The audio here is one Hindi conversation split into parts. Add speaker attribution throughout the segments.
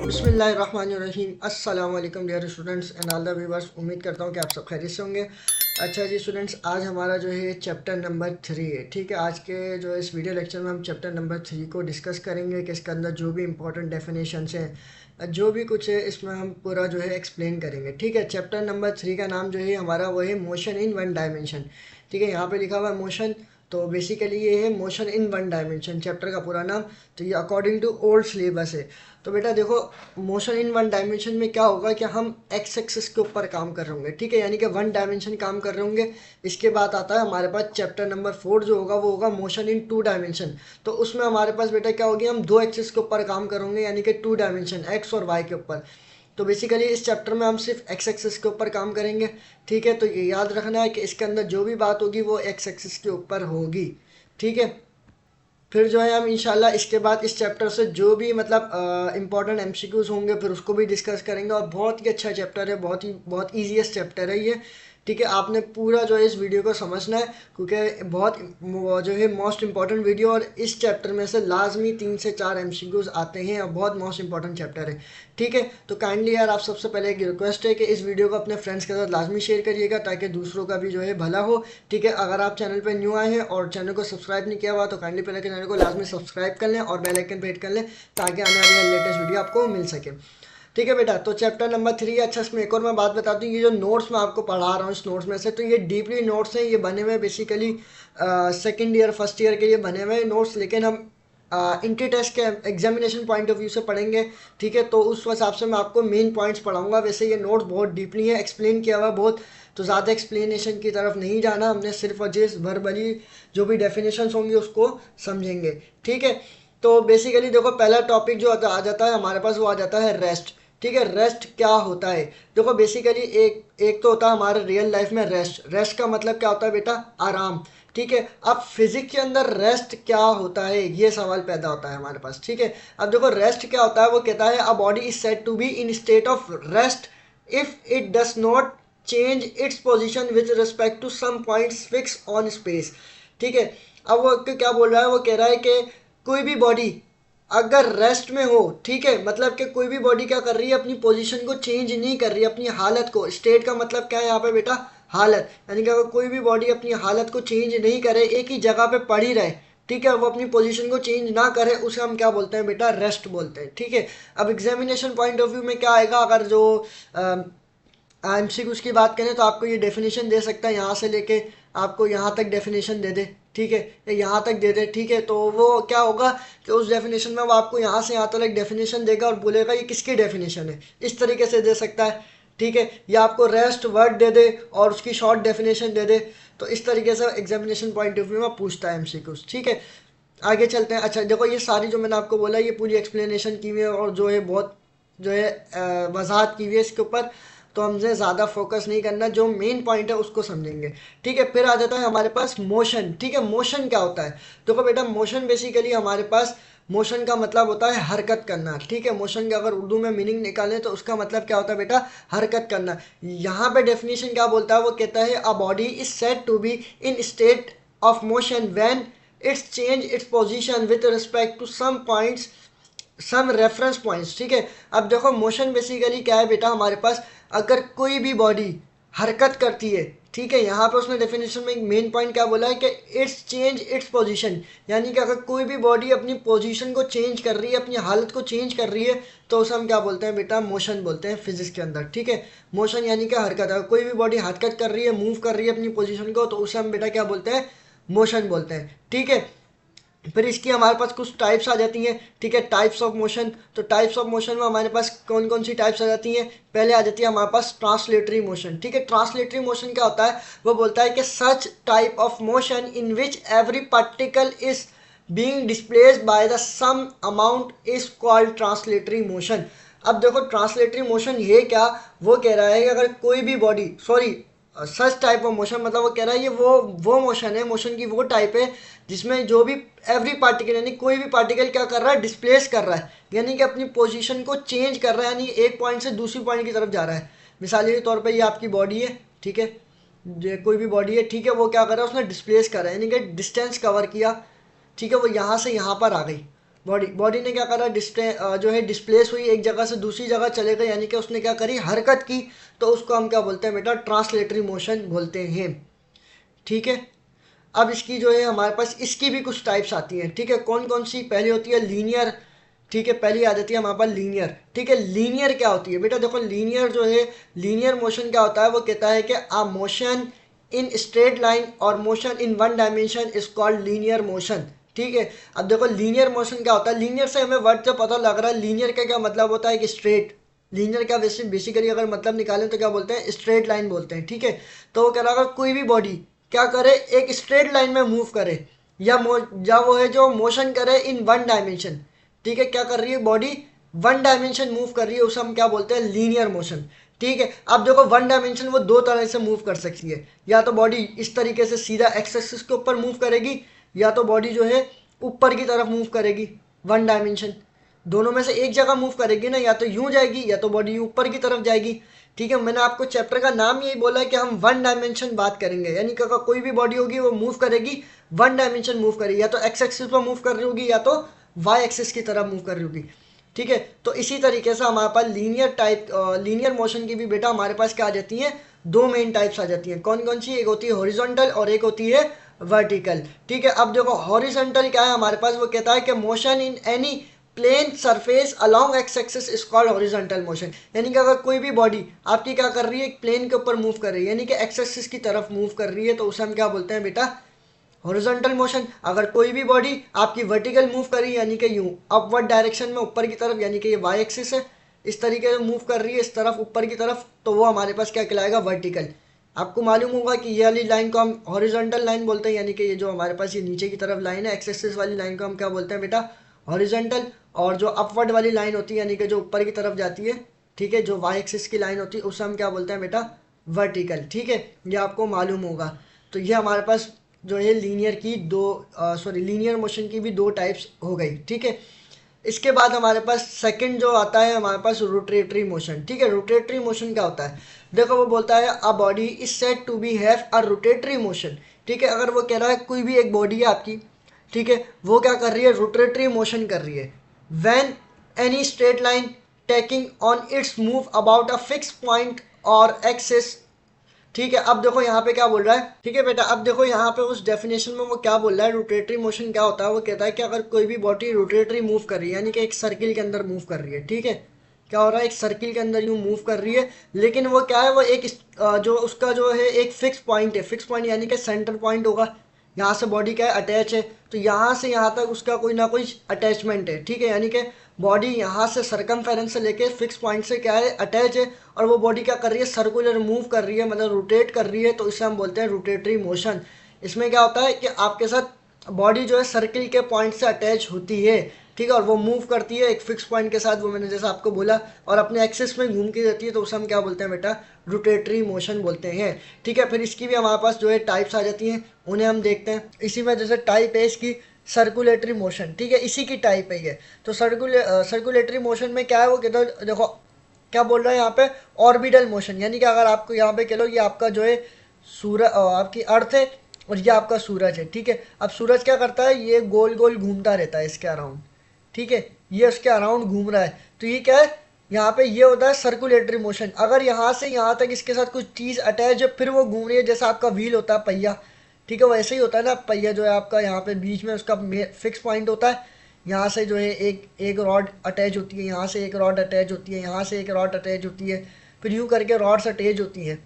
Speaker 1: बिस्मिल्लाहिर्रहमानिर्रहीम। अस्सलाम वालेकुम dear students and all the viewers. उम्मीद करता हूँ कि आप सब खैरियत से होंगे। अच्छा जी स्टूडेंट्स, आज हमारा जो है चैप्टर नंबर 3 है। ठीक है, आज के जो इस वीडियो लेक्चर में हम चैप्टर नंबर 3 को डिस्कस करेंगे कि इसके अंदर जो भी इंपॉर्टेंट डेफिनेशंस हैं, जो भी कुछ है, इसमें हम पूरा जो है एक्सप्लेन करेंगे। ठीक है, चैप्टर नंबर 3 का नाम जो है हमारा वो है मोशन इन वन डायमेंशन। ठीक है, यहाँ पे लिखा हुआ है मोशन, तो बेसिकली ये है motion in one dimension chapter का पूरा नाम। तो ये अकॉर्डिंग टू ओल्ड सिलेबस है। तो बेटा देखो, मोशन इन वन डायमेंशन में क्या होगा कि हम एक्स एक्सिस के ऊपर काम कर रहे होंगे। ठीक है, यानी कि वन डायमेंशन काम कर रहे होंगे। इसके बाद आता है हमारे पास चैप्टर नंबर 4 जो होगा वो होगा मोशन इन टू डायमेंशन। तो उसमें हमारे पास बेटा क्या होगी, हम दो एक्सिस के ऊपर काम करेंगे, यानी कि टू डायमेंशन एक्स और वाई के ऊपर। तो बेसिकली इस चैप्टर में हम सिर्फ एक्स एक्सिस के ऊपर काम करेंगे। ठीक है, तो ये याद रखना है कि इसके अंदर जो भी बात होगी वो एक्स एक्सिस के ऊपर होगी। ठीक है, फिर जो है हम इंशाल्लाह इसके बाद इस चैप्टर से जो भी मतलब इंपॉर्टेंट एमसीक्यूज होंगे फिर उसको भी डिस्कस करेंगे। और बहुत ही अच्छा चैप्टर है, बहुत ईजीएस्ट चैप्टर है ये। ठीक है, आपने पूरा जो है इस वीडियो को समझना है, क्योंकि बहुत जो है मोस्ट इंपॉर्टेंट वीडियो, और इस चैप्टर में से लाजमी 3 से 4 एमसीक्यूज आते हैं और बहुत मोस्ट इंपॉर्टेंट चैप्टर है। ठीक है, तो काइंडली यार आप सबसे पहले एक रिक्वेस्ट है कि इस वीडियो को अपने फ्रेंड्स के साथ लाजमी शेयर करिएगा ताकि दूसरों का भी जो है भला हो। ठीक है, अगर आप चैनल पर न्यू आए हैं और चैनल को सब्सक्राइब नहीं किया हुआ तो काइंडली पहले के चैनल को लाजमी सब्सक्राइब कर लें और बेल आइकन पे हिट कर लें ताकि आने वाली लेटेस्ट वीडियो आपको मिल सके। ठीक है बेटा, तो चैप्टर नंबर 3। अच्छा, इसमें एक और मैं बात बताती हूँ, ये जो नोट्स मैं आपको पढ़ा रहा हूँ इस नोट्स में से, तो ये डीपली नोट्स हैं, ये बने हुए basically second year first year के लिए बने हुए नोट्स, लेकिन हम इंट्री टेस्ट के एग्जामिनेशन पॉइंट ऑफ व्यू से पढ़ेंगे। ठीक है, तो उस हिसाब से मैं आपको मेन पॉइंट्स पढ़ाऊंगा। वैसे ये नोट्स बहुत डीपली है, एक्सप्लेन किया हुआ बहुत, तो ज़्यादा एक्सप्लेनेशन की तरफ नहीं जाना हमने, सिर्फ और जिस वर्बली जो भी डेफिनेशंस होंगी उसको समझेंगे। ठीक है, तो बेसिकली देखो पहला टॉपिक जो आ जाता है हमारे पास वो आ जाता है रेस्ट। ठीक है, रेस्ट क्या होता है? देखो बेसिकली एक एक तो होता है हमारे रियल लाइफ में रेस्ट। रेस्ट का मतलब क्या होता है बेटा? आराम। ठीक है, अब फिजिक्स के अंदर रेस्ट क्या होता है ये सवाल पैदा होता है हमारे पास। ठीक है, अब देखो रेस्ट क्या होता है, वो कहता है a body is said to be in state of rest if it does not change its position with respect to some points fix on space. ठीक है, अब वो क्या बोल रहा है, वो कह रहा है कि कोई भी बॉडी अगर रेस्ट में हो, ठीक है, मतलब कि कोई भी बॉडी क्या कर रही है, अपनी पोजीशन को चेंज नहीं कर रही है, अपनी हालत को। स्टेट का मतलब क्या है यहाँ पे बेटा? हालत। यानी कि अगर कोई भी बॉडी अपनी हालत को चेंज नहीं करे, एक ही जगह पे पड़ी रहे, ठीक है, वो अपनी पोजीशन को चेंज ना करे, उसे हम क्या बोलते हैं बेटा? रेस्ट बोलते हैं। ठीक है, अब एग्जामिनेशन पॉइंट ऑफ व्यू में क्या आएगा, अगर जो एमसीक्यूज की बात करें तो आपको ये डेफिनेशन दे सकता है, यहाँ से लेके आपको यहाँ तक डेफिनेशन दे दे। ठीक है, या यहाँ तक दे दे। ठीक है, तो वो क्या होगा कि उस डेफिनेशन में वो आपको यहाँ से यहाँ तक एक डेफिनेशन देगा और बोलेगा ये किसकी डेफिनेशन है, इस तरीके से दे सकता है। ठीक है, या आपको रेस्ट वर्ड दे दे और उसकी शॉर्ट डेफिनेशन दे दे, तो इस तरीके से एग्जामिनेशन पॉइंट ऑफ व्यू में पूछता है एमसीक्यूज। ठीक है, आगे चलते हैं। अच्छा देखो, ये सारी जो मैंने आपको बोला ये पूरी एक्सप्लेनेशन की हुई है और जो है बहुत जो है वजाहत की हुई है इसके ऊपर, तो हमसे ज़्यादा फोकस नहीं करना, जो मेन पॉइंट है उसको समझेंगे। ठीक है, फिर आ जाता है हमारे पास मोशन। ठीक है, मोशन क्या होता है? देखो बेटा, मोशन बेसिकली हमारे पास मोशन का मतलब होता है हरकत करना। ठीक है, मोशन का अगर उर्दू में मीनिंग निकालें तो उसका मतलब क्या होता है बेटा? हरकत करना। यहाँ पे डेफिनेशन क्या बोलता है, वो कहता है a body is said to be in state of motion when its change its position with respect to some points, some reference points. ठीक है, अब देखो मोशन बेसिकली क्या है बेटा हमारे पास? अगर कोई भी बॉडी हरकत करती है, ठीक है, यहाँ पे उसने डेफिनेशन में एक मेन पॉइंट क्या बोला है कि इट्स चेंज इट्स पोजीशन, यानी कि अगर कोई भी बॉडी अपनी पोजीशन को चेंज कर रही है, अपनी हालत को चेंज कर रही है, तो उसे हम क्या बोलते हैं बेटा? मोशन बोलते हैं फिजिक्स के अंदर। ठीक है, मोशन यानी कि हरकत। अगर कोई भी बॉडी हरकत कर रही है, मूव कर रही है अपनी पोजिशन को, तो उसे हम बेटा क्या बोलते हैं? मोशन बोलते हैं। ठीक है, फिर इसकी हमारे पास कुछ टाइप्स आ जाती हैं। ठीक है, टाइप्स ऑफ मोशन। तो टाइप्स ऑफ मोशन में हमारे पास कौन कौन सी टाइप्स आ जाती हैं? पहले आ जाती है हमारे पास ट्रांसलेटरी मोशन। ठीक है, ट्रांसलेटरी मोशन क्या होता है? वो बोलता है कि such type of motion in which every particle is being displaced by the same amount is called translatory motion. अब देखो ट्रांसलेटरी मोशन ये क्या, वो कह रहा है कि अगर कोई भी body, sorry, such type of motion मतलब वो कह रहा है ये वो मोशन है, मोशन की वो टाइप है जिसमें जो भी एवरी पार्टिकल, यानी कोई भी पार्टिकल क्या कर रहा है? डिस्प्लेस कर रहा है, यानी कि अपनी पोजीशन को चेंज कर रहा है, यानी एक पॉइंट से दूसरी पॉइंट की तरफ जा रहा है। मिसाल के तौर पे ये आपकी बॉडी है, ठीक है, ये कोई भी बॉडी है, ठीक है, वो क्या कर रहा है? उसने डिस्प्लेस कर रहा है, यानी कि डिस्टेंस कवर किया। ठीक है, वो यहाँ से यहाँ पर आ गई। बॉडी बॉडी ने क्या करा, जो है डिस्प्लेस हुई, एक जगह से दूसरी जगह चले गए, यानी कि उसने क्या करी, हरकत की, तो उसको हम क्या बोलते हैं बेटा, ट्रांसलेटरी मोशन बोलते हैं। ठीक है, अब इसकी जो है हमारे पास इसकी भी कुछ टाइप्स आती हैं। ठीक है, कौन कौन सी, पहली होती है लीनियर। ठीक है, पहली आ जाती है हमारे पास लीनियर। ठीक है, लीनियर क्या होती है बेटा, देखो लीनियर जो है, लीनियर मोशन क्या होता है, वो कहता है कि आ मोशन इन स्ट्रेट लाइन और motion in one dimension is called linear motion. ठीक है, अब देखो लीनियर मोशन क्या होता है, लीनियर से हमें वर्ड से पता लग रहा है लीनियर का क्या मतलब होता है कि स्ट्रेट। लीनियर का वैसे बेसिकली अगर मतलब निकालें तो क्या बोलते हैं, स्ट्रेट लाइन बोलते हैं। ठीक है, तो वो कह रहा है अगर कोई भी बॉडी क्या करे, एक स्ट्रेट लाइन में मूव करे, या वो है जो मोशन करे इन वन डायमेंशन। ठीक है, क्या कर रही है बॉडी, वन डायमेंशन मूव कर रही है, उसे हम क्या बोलते हैं, लीनियर मोशन। ठीक है, अब देखो वन डायमेंशन वो दो तरह से मूव कर सकती है, या तो बॉडी इस तरीके से सीधा एक्स एक्सिस के ऊपर मूव करेगी, या तो बॉडी जो है ऊपर की तरफ मूव करेगी। वन डायमेंशन दोनों में से एक जगह मूव करेगी ना, या तो यूं जाएगी या तो बॉडी ऊपर की तरफ जाएगी। ठीक है, मैंने आपको चैप्टर का नाम यही बोला है कि हम वन डायमेंशन बात करेंगे, यानी कि अगर कोई भी बॉडी होगी वो मूव करेगी, वन डायमेंशन मूव करेगी, या तो एक्स एक्सिस पर मूव कर रही होगी या तो वाई एक्सिस की तरफ मूव कर रही होगी। ठीक है, तो इसी तरीके से हमारे पास लीनियर मोशन की भी बेटा हमारे पास क्या आ जाती है, दो मेन टाइप्स आ जाती हैं। कौन कौन सी, एक होती है हॉरिजॉन्टल और एक होती है वर्टिकल। ठीक है, अब देखो हॉरिजॉन्टल क्या है हमारे पास, वो कहता है कि motion in any plane surface along X axis is called horizontal motion. यानी कि अगर कोई भी बॉडी आपकी क्या कर रही है, एक प्लेन के ऊपर मूव कर रही है, यानी कि एक्स एक्सिस की तरफ मूव कर रही है, तो उसे हम क्या बोलते हैं बेटा, हॉरिजॉन्टल मोशन। अगर कोई भी बॉडी आपकी वर्टिकल मूव कर रही है, यानी कि यूं अपवर्ड डायरेक्शन में ऊपर की तरफ, यानी कि ये वाई एक्सिस है, इस तरीके से मूव कर रही है इस तरफ ऊपर की तरफ, तो वो हमारे पास क्या कहलाएगा, वर्टिकल। आपको मालूम होगा कि ये वाली लाइन को हम हॉरिजॉन्टल लाइन बोलते हैं, यानी कि ये जो हमारे पास ये नीचे की तरफ लाइन है एक्स एक्सिस वाली लाइन को हम क्या बोलते हैं बेटा, हॉरिजॉन्टल। और जो अपवर्ड वाली लाइन होती है, यानी कि जो ऊपर की तरफ जाती है, ठीक है, जो वाई एक्सिस की लाइन होती है, उसे हम क्या बोलते हैं बेटा, वर्टिकल। ठीक है, ये आपको मालूम होगा। तो ये हमारे पास जो है लीनियर की लीनियर मोशन की भी दो टाइप्स हो गई। ठीक है, इसके बाद हमारे पास सेकंड जो आता है हमारे पास रोटेटरी मोशन। ठीक है, रोटेटरी मोशन क्या होता है, देखो वो बोलता है a body is said to be have a rotatory motion. ठीक है, अगर वो कह रहा है कोई भी एक बॉडी है आपकी, ठीक है, वो क्या कर रही है, रोटेटरी मोशन कर रही है, when any straight line taking on it's move about a fix point और एक्सिस। ठीक है, अब देखो यहाँ पे क्या बोल रहा है, ठीक है बेटा, अब देखो यहाँ पे उस डेफिनेशन में वो क्या बोल रहा है, रोटेटरी मोशन क्या होता है, वो कहता है कि अगर कोई भी बॉडी रोटेटरी मूव कर रही है, यानी कि एक सर्किल के अंदर मूव कर रही है। ठीक है, क्या हो रहा है, एक सर्किल के अंदर यूँ मूव कर रही है, लेकिन वो क्या है, वो एक जो उसका जो है एक फिक्स पॉइंट है, फिक्स पॉइंट यानी कि सेंटर पॉइंट होगा, यहाँ से बॉडी क्या है, अटैच है, तो यहाँ से यहाँ तक उसका कोई ना कोई अटैचमेंट है। ठीक है, यानी कि बॉडी यहाँ से सरकमफेरेंस से लेके फिक्स पॉइंट से क्या है, अटैच है, और वो बॉडी क्या कर रही है, सर्कुलर मूव कर रही है, मतलब रोटेट कर रही है, तो इसे हम बोलते हैं रोटेटरी मोशन। इसमें क्या होता है कि आपके साथ बॉडी जो है सर्किल के पॉइंट से अटैच होती है, ठीक है, और वो मूव करती है एक फिक्स पॉइंट के साथ, वो मैंने जैसा आपको बोला, और अपने एक्सिस में घूम के रहती है, तो उसे हम क्या बोलते हैं बेटा, रोटेटरी मोशन बोलते हैं। ठीक है, फिर इसकी भी हमारे पास जो है टाइप्स आ जाती हैं, उन्हें हम देखते हैं। इसी में जैसे टाइप है इसकी सर्कुलेटरी मोशन। ठीक है, इसी की टाइप है ये। तो सर्कुलेटरी मोशन में क्या है, वो कहते हैं, देखो क्या बोल रहा है यहाँ पे, ऑर्बिटल मोशन, यानी कि अगर आपको यहाँ पे कह लो ये आपका जो है सूरज, आपकी अर्थ है, और ये आपका सूरज है। ठीक है, अब सूरज क्या करता है, ये गोल गोल घूमता रहता है इसके अराउंड। ठीक है, ये उसके अराउंड घूम रहा है, तो ये क्या है, यहाँ पे ये होता है सर्कुलेटरी मोशन। अगर यहाँ से यहाँ तक इसके साथ कुछ चीज़ अटैच है, फिर वो घूम रही है, जैसा आपका व्हील होता है, पहिया। ठीक है, वैसे ही होता है ना, पहिया जो है आपका, यहाँ पे बीच में उसका फिक्स पॉइंट होता है, यहाँ से जो है एक रॉड अटैच होती है, यहाँ से एक रॉड अटैच होती है, यहाँ से एक रॉड अटैच होती है, फिर यूँ करके रॉड्स अटैच होती है।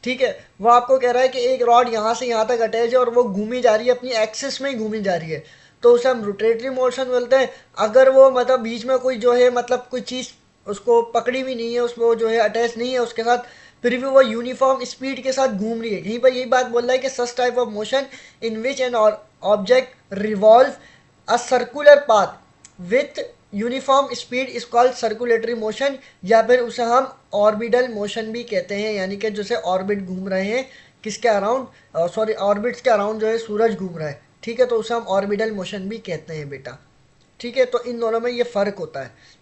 Speaker 1: ठीक है, वो आपको कह रहा है कि एक रॉड यहाँ से यहाँ तक अटैच है और वो घूमी जा रही है, अपनी एक्सिस में ही घूमी जा रही है, तो उसे हम रोटेटरी मोशन बोलते हैं। अगर वो मतलब बीच में कोई जो है मतलब कोई चीज़ उसको पकड़ी भी नहीं है, उसमें वो जो है अटैच नहीं है उसके साथ, फिर भी वो यूनिफॉर्म स्पीड के साथ घूम रही है, यहीं पर यही बात बोल रहा है कि such type of motion in which an object revolve a circular path with uniform speed is called circulatory motion, या फिर उसे हम ऑर्बिटल मोशन भी कहते हैं, यानी कि जैसे ऑर्बिट घूम रहे हैं किसके अराउंड, ऑर्बिट्स के अराउंड जो है सूरज घूम रहा है। ठीक है, तो उसे हम ऑर्बिटल मोशन भी कहते हैं बेटा। ठीक है, तो इन दोनों में ये फ़र्क होता है।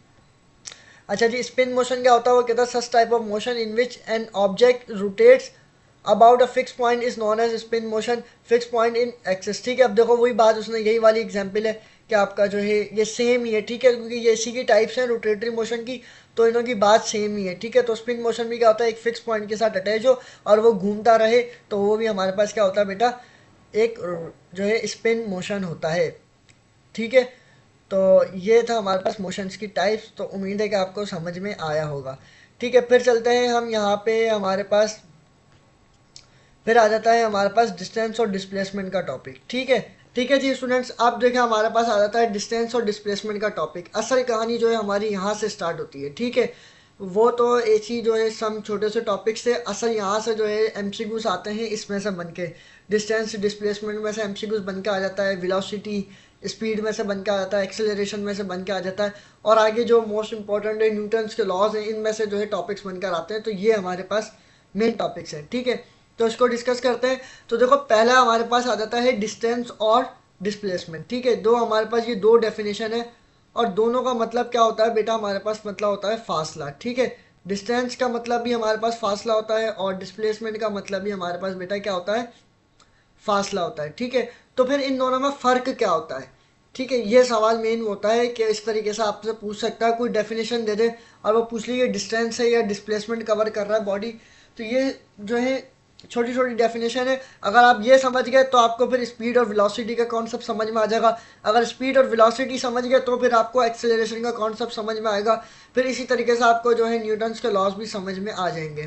Speaker 1: अच्छा जी, स्पिन मोशन क्या होता है, वो कहता है such type of motion in which an object rotates about a fix point is known as spin motion, fix point in axis. ठीक है, अब देखो वही बात, उसने यही वाली एग्जांपल है कि आपका जो है ये सेम ही है, ठीक है, क्योंकि ये इसी की टाइप्स हैं रोटेटरी मोशन की, तो इनों की बात सेम ही है, ठीक है। तो स्पिन मोशन भी क्या होता है, एक फिक्स पॉइंट के साथ अटैच हो और वो घूमता रहे, तो वो भी हमारे पास क्या होता है बेटा, एक जो है स्पिन मोशन होता है, ठीक है। तो ये था हमारे पास मोशंस की टाइप्स, तो उम्मीद है कि आपको समझ में आया होगा, ठीक है। फिर चलते हैं हम यहाँ पे, हमारे पास फिर आ जाता है हमारे पास डिस्टेंस और डिस्प्लेसमेंट का टॉपिक, ठीक है। ठीक है जी स्टूडेंट्स, अब देखें हमारे पास आ जाता है डिस्टेंस और डिस्प्लेसमेंट का टॉपिक। असल कहानी जो है हमारी यहाँ से स्टार्ट होती है, ठीक है। वो तो ऐसी जो है सम छोटे से टॉपिक से, असल यहाँ से जो है एमसीक्यूज आते हैं इसमें से बन के, डिस्टेंस डिस्प्लेसमेंट में से एमसीक्यूज बन के आ जाता है, वेलोसिटी स्पीड में से बन के आ जाता है, एक्सेलरेशन में से बन के आ जाता है, और आगे जो मोस्ट इंपॉर्टेंट है न्यूटन्स के लॉज हैं, इनमें से जो है टॉपिक्स बनकर आते हैं। तो ये हमारे पास मेन टॉपिक्स हैं, ठीक है। तो इसको डिस्कस करते हैं। तो देखो पहला हमारे पास आ जाता है डिस्टेंस और डिस्प्लेसमेंट, ठीक है। दो हमारे पास ये दो डेफिनेशन है, और दोनों का मतलब क्या होता है बेटा, हमारे पास मतलब होता है फासला, ठीक है। डिस्टेंस का मतलब भी हमारे पास फासला होता है, और डिस्प्लेसमेंट का मतलब भी हमारे पास बेटा क्या होता है, फासला होता है, ठीक है। तो फिर इन दोनों में फ़र्क क्या होता है, ठीक है, ये सवाल मेन होता है कि इस तरीके से आपसे पूछ सकता है, कोई डेफिनेशन दे दे और वो पूछ लीजिए डिस्टेंस है या डिस्प्लेसमेंट कवर कर रहा है बॉडी। तो ये जो है छोटी छोटी डेफिनेशन है, अगर आप ये समझ गए तो आपको फिर स्पीड और वेलोसिटी का कॉन्सेप्ट समझ में आ जाएगा। अगर स्पीड और वेलोसिटी समझ गए तो फिर आपको एक्सेलरेशन का कॉन्सेप्ट समझ में आएगा। फिर इसी तरीके से आपको जो है न्यूटन्स के लॉज भी समझ में आ जाएंगे,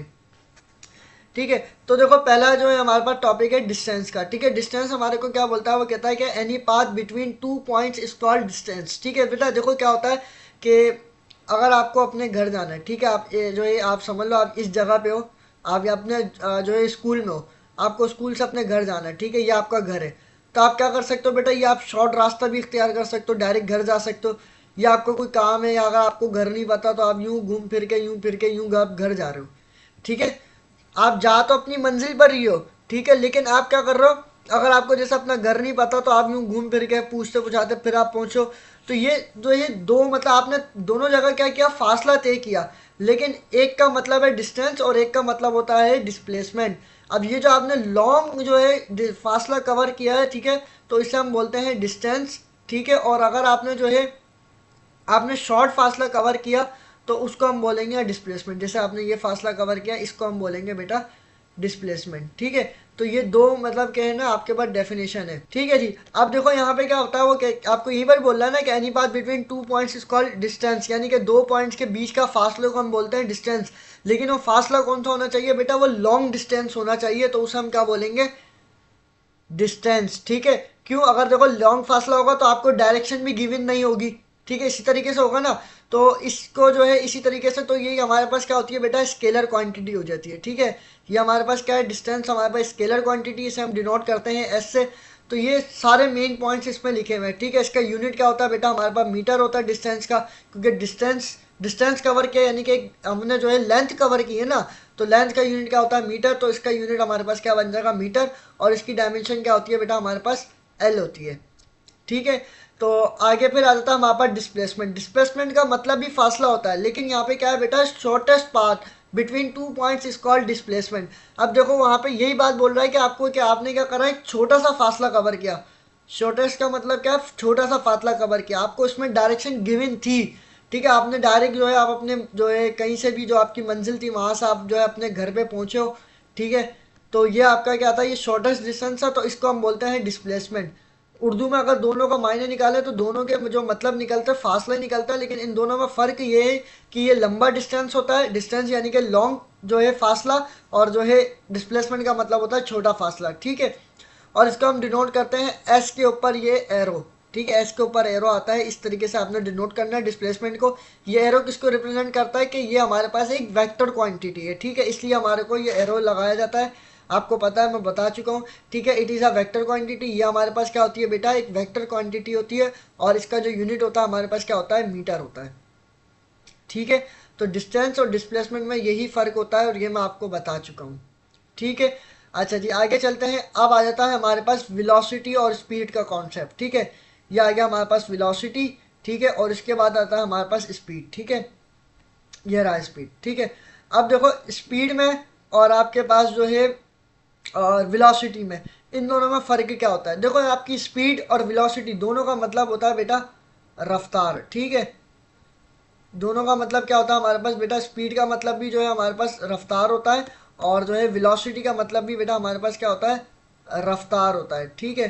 Speaker 1: ठीक है। तो देखो पहला जो है हमारे पास टॉपिक है डिस्टेंस का, ठीक है। डिस्टेंस हमारे को क्या बोलता है, वो कहता है कि any path between two points is called distance, ठीक है। बेटा देखो क्या होता है कि अगर आपको अपने घर जाना है, ठीक है, आप जो है आप समझ लो आप इस जगह पे हो, आप या अपने जो है स्कूल में हो, आपको स्कूल से अपने घर जाना है, ठीक है, ये आपका घर है। तो आप क्या कर सकते हो बेटा, ये आप शॉर्ट रास्ता भी इख्तियार कर सकते हो, डायरेक्ट घर जा सकते हो, या आपको कोई काम है, या अगर आपको घर नहीं पता तो आप यूं घूम फिर के यूं आप घर जा रहे हो, ठीक है। आप जा तो अपनी मंजिल पर ही हो, ठीक है, लेकिन आप क्या कर रहे हो, अगर आपको जैसे अपना घर नहीं पता तो आप यूं घूम फिर के पूछते पूछाते फिर आप पहुंचो। तो ये जो ये दो मतलब आपने दोनों जगह क्या किया, फासला तय किया, लेकिन एक का मतलब है डिस्टेंस और एक का मतलब होता है डिस्प्लेसमेंट। अब ये जो आपने लॉन्ग जो है फासला कवर किया है, ठीक है, तो इसे हम बोलते हैं डिस्टेंस, ठीक है। और अगर आपने जो है आपने शॉर्ट फासला कवर किया तो उसको हम बोलेंगे डिस्प्लेसमेंट। जैसे आपने ये फासला कवर किया, इसको हम बोलेंगे बेटा डिस्प्लेसमेंट, ठीक है। तो ये दो मतलब क्या है ना, आपके पास डेफिनेशन है, ठीक है जी। अब देखो यहाँ पे क्या होता है, वो आपको यही बार बोल रहा है ना कि any path between two points is called distance, यानी कि दो पॉइंट्स के बीच का फासले को हम बोलते हैं डिस्टेंस। लेकिन वो फासला कौन सा होना चाहिए बेटा, वो लॉन्ग डिस्टेंस होना चाहिए, तो उसे हम क्या बोलेंगे, डिस्टेंस, ठीक है। क्यों, अगर देखो लॉन्ग फासला होगा तो आपको डायरेक्शन भी गिवन नहीं होगी, ठीक है, इसी तरीके से होगा ना। तो इसको जो है इसी तरीके से, तो ये हमारे पास क्या होती है बेटा, स्केलर क्वांटिटी हो जाती है, ठीक है। ये हमारे पास क्या है, डिस्टेंस हमारे पास स्केलर क्वांटिटी, इसे हम डिनोट करते हैं एस से। तो ये सारे मेन पॉइंट्स इसमें लिखे हुए हैं, ठीक है। इसका यूनिट क्या होता है बेटा, हमारे पास मीटर होता है डिस्टेंस का, क्योंकि डिस्टेंस डिस्टेंस कवर किया यानी कि हमने जो है लेंथ कवर की है ना, तो लेंथ का यूनिट क्या होता है मीटर, तो इसका यूनिट हमारे पास क्या बन जाएगा मीटर, और इसकी डायमेंशन क्या होती है बेटा, हमारे पास एल होती है, ठीक है। तो आगे फिर आ जाता है हमारे पास डिस्प्लेसमेंट। डिस्प्लेसमेंट का मतलब भी फासला होता है, लेकिन यहाँ पे क्या है बेटा, shortest path between two points is called displacement. अब देखो वहाँ पे यही बात बोल रहा है कि आपको क्या, आपने क्या करा, एक छोटा सा फासला कवर किया। शॉर्टेस्ट का मतलब क्या, छोटा सा फासला कवर किया, आपको इसमें डायरेक्शन गिवन थी, ठीक है। आपने डायरेक्ट जो है आप अपने जो है कहीं से भी जो आपकी मंजिल थी वहाँ से आप जो है अपने घर पे पहुँचे हो, ठीक है। तो ये आपका क्या था, ये शॉर्टेस्ट डिस्टेंस है, तो इसको हम बोलते हैं डिस्प्लेसमेंट। उर्दू में अगर दोनों का मायने निकाले तो दोनों के जो मतलब निकलते हैं फासला निकलता है, लेकिन इन दोनों में फ़र्क ये है कि ये लंबा डिस्टेंस होता है, डिस्टेंस यानी कि लॉन्ग जो है फासला, और जो है डिस्प्लेसमेंट का मतलब होता है छोटा फासला, ठीक है। और इसको हम डिनोट करते हैं एस के ऊपर ये एरो, ठीक है, एस के ऊपर एरो आता है, इस तरीके से आपने डिनोट करना है डिस्प्लेसमेंट को। ये एरो किसको रिप्रेजेंट करता है कि ये हमारे पास एक वेक्टर क्वांटिटी है, ठीक है, इसलिए हमारे को ये एरो लगाया जाता है। आपको पता है, मैं बता चुका हूँ, ठीक है। It is a vector quantity, ये हमारे पास क्या होती है बेटा, एक वेक्टर क्वांटिटी होती है, और इसका जो यूनिट होता है हमारे पास क्या होता है, मीटर होता है, ठीक है। तो डिस्टेंस और डिस्प्लेसमेंट में यही फ़र्क होता है, और ये मैं आपको बता चुका हूँ, ठीक है। अच्छा जी आगे चलते हैं। अब आ जाता है हमारे पास वेलोसिटी और स्पीड का कॉन्सेप्ट, ठीक है। ये आ गया हमारे पास वेलोसिटी, ठीक है, और इसके बाद आता है हमारे पास स्पीड, ठीक है, ये रहा स्पीड, ठीक है। अब देखो स्पीड में और आपके पास जो है और वेलोसिटी में इन दोनों में फ़र्क क्या होता है? देखो आपकी स्पीड और वेलोसिटी दोनों का मतलब होता है बेटा रफ्तार, ठीक है। दोनों का मतलब क्या होता है हमारे पास बेटा? स्पीड का मतलब भी जो है हमारे पास रफ्तार होता है, और जो है वेलोसिटी का मतलब भी बेटा हमारे पास क्या होता है? रफ्तार होता है, ठीक है।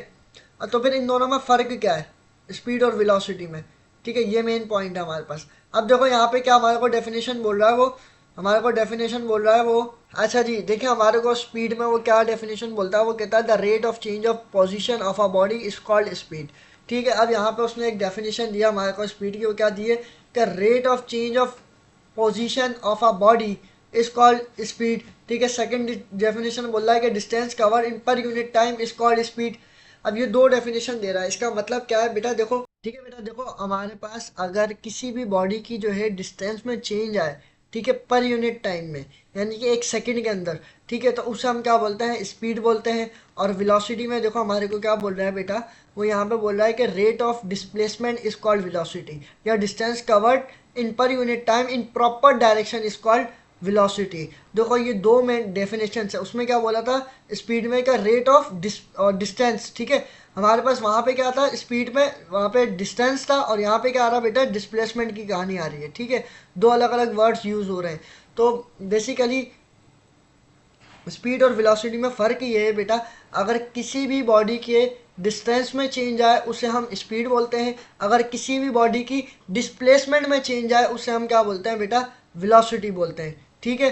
Speaker 1: तो फिर इन दोनों में फ़र्क क्या है स्पीड और वेलोसिटी में? ठीक है, ये मेन पॉइंट है हमारे पास। अब देखो यहाँ पे क्या हमारे को डेफिनेशन बोल रहा है वो, हमारे को डेफिनेशन बोल रहा है वो, अच्छा जी देखिए हमारे को स्पीड में वो क्या डेफिनेशन बोलता है, वो कहता है the rate of change of position of a body is called speed. ठीक है, अब यहाँ पे उसने एक डेफिनेशन दिया हमारे को स्पीड की, वो क्या दी है कि rate of change of position of a body is called speed. ठीक है, सेकंड डेफिनेशन बोल रहा है कि distance cover in per unit time is called speed. अब ये दो डेफिनेशन दे रहा है, इसका मतलब क्या है बेटा? देखो ठीक है बेटा, देखो हमारे पास अगर किसी भी बॉडी की जो है डिस्टेंस में चेंज आए, ठीक है, पर यूनिट टाइम में, यानी कि एक सेकंड के अंदर, ठीक है, तो उसे हम क्या बोलते हैं? स्पीड बोलते हैं। और वेलोसिटी में देखो हमारे को क्या बोल रहा है बेटा? वो यहाँ पे बोल रहा है कि rate of displacement is called velocity, या distance covered in per unit time in proper direction is called velocity. देखो ये दो मेन डेफिनेशन है। उसमें क्या बोला था स्पीड में का रेट ऑफ डिस्टेंस, ठीक है, हमारे पास वहाँ पे क्या था स्पीड में, वहाँ पे डिस्टेंस था, और यहाँ पे क्या आ रहा बेटा? डिस्प्लेसमेंट की कहानी आ रही है, ठीक है, दो अलग अलग वर्ड्स यूज हो रहे हैं। तो बेसिकली स्पीड और वेलोसिटी में फ़र्क ये है बेटा, अगर किसी भी बॉडी के डिस्टेंस में चेंज आए उसे हम स्पीड बोलते हैं, अगर किसी भी बॉडी की डिस्प्लेसमेंट में चेंज आए उसे हम क्या बोलते हैं बेटा? वेलोसिटी बोलते हैं, ठीक है।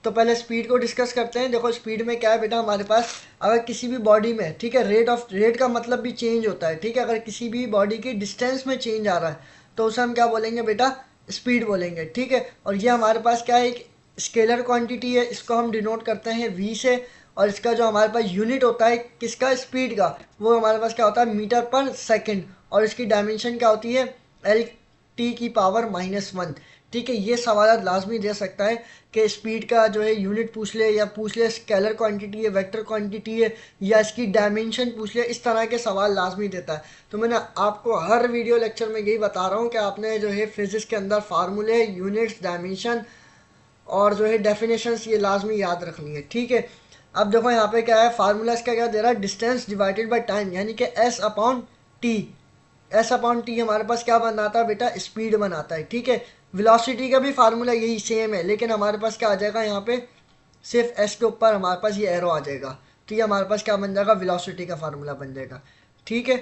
Speaker 1: तो पहले स्पीड को डिस्कस करते हैं। देखो स्पीड में क्या है बेटा हमारे पास, अगर किसी भी बॉडी में, ठीक है, रेट का मतलब भी चेंज होता है, ठीक है, अगर किसी भी बॉडी की डिस्टेंस में चेंज आ रहा है तो उसे हम क्या बोलेंगे बेटा? स्पीड बोलेंगे, ठीक है। और ये हमारे पास क्या है? एक स्केलर क्वांटिटी है, इसको हम डिनोट करते हैं वी से, और इसका जो हमारे पास यूनिट होता है किसका? स्पीड का, वो हमारे पास क्या होता है? मीटर पर सेकंड। और इसकी डायमेंशन क्या होती है? एल टी की पावर -1। ठीक है, ये सवाल लाजमी दे सकता है कि स्पीड का जो है यूनिट पूछ ले, या पूछ ले स्केलर क्वांटिटी है, वेक्टर क्वांटिटी है, या इसकी डायमेंशन पूछ ले, इस तरह के सवाल लाजमी देता है। तो मैंने आपको हर वीडियो लेक्चर में यही बता रहा हूँ कि आपने जो है फिजिक्स के अंदर फार्मूले, यूनिट्स, डायमेंशन और जो है डेफिनेशंस ये लाजमी याद रखनी है, ठीक है। अब देखो यहाँ पे क्या है, फार्मूला इसका क्या दे रहा है? डिस्टेंस डिवाइडेड बाय टाइम, यानी कि S upon T. S upon T हमारे पास क्या बनाता है बेटा? स्पीड बनाता है, ठीक है। वेलोसिटी का भी फार्मूला यही सेम है, लेकिन हमारे पास क्या आ जाएगा यहाँ पे? सिर्फ एस के ऊपर हमारे पास ये एरो आ जाएगा, तो ये हमारे पास क्या बन जाएगा? वेलोसिटी का फार्मूला बन जाएगा, ठीक है।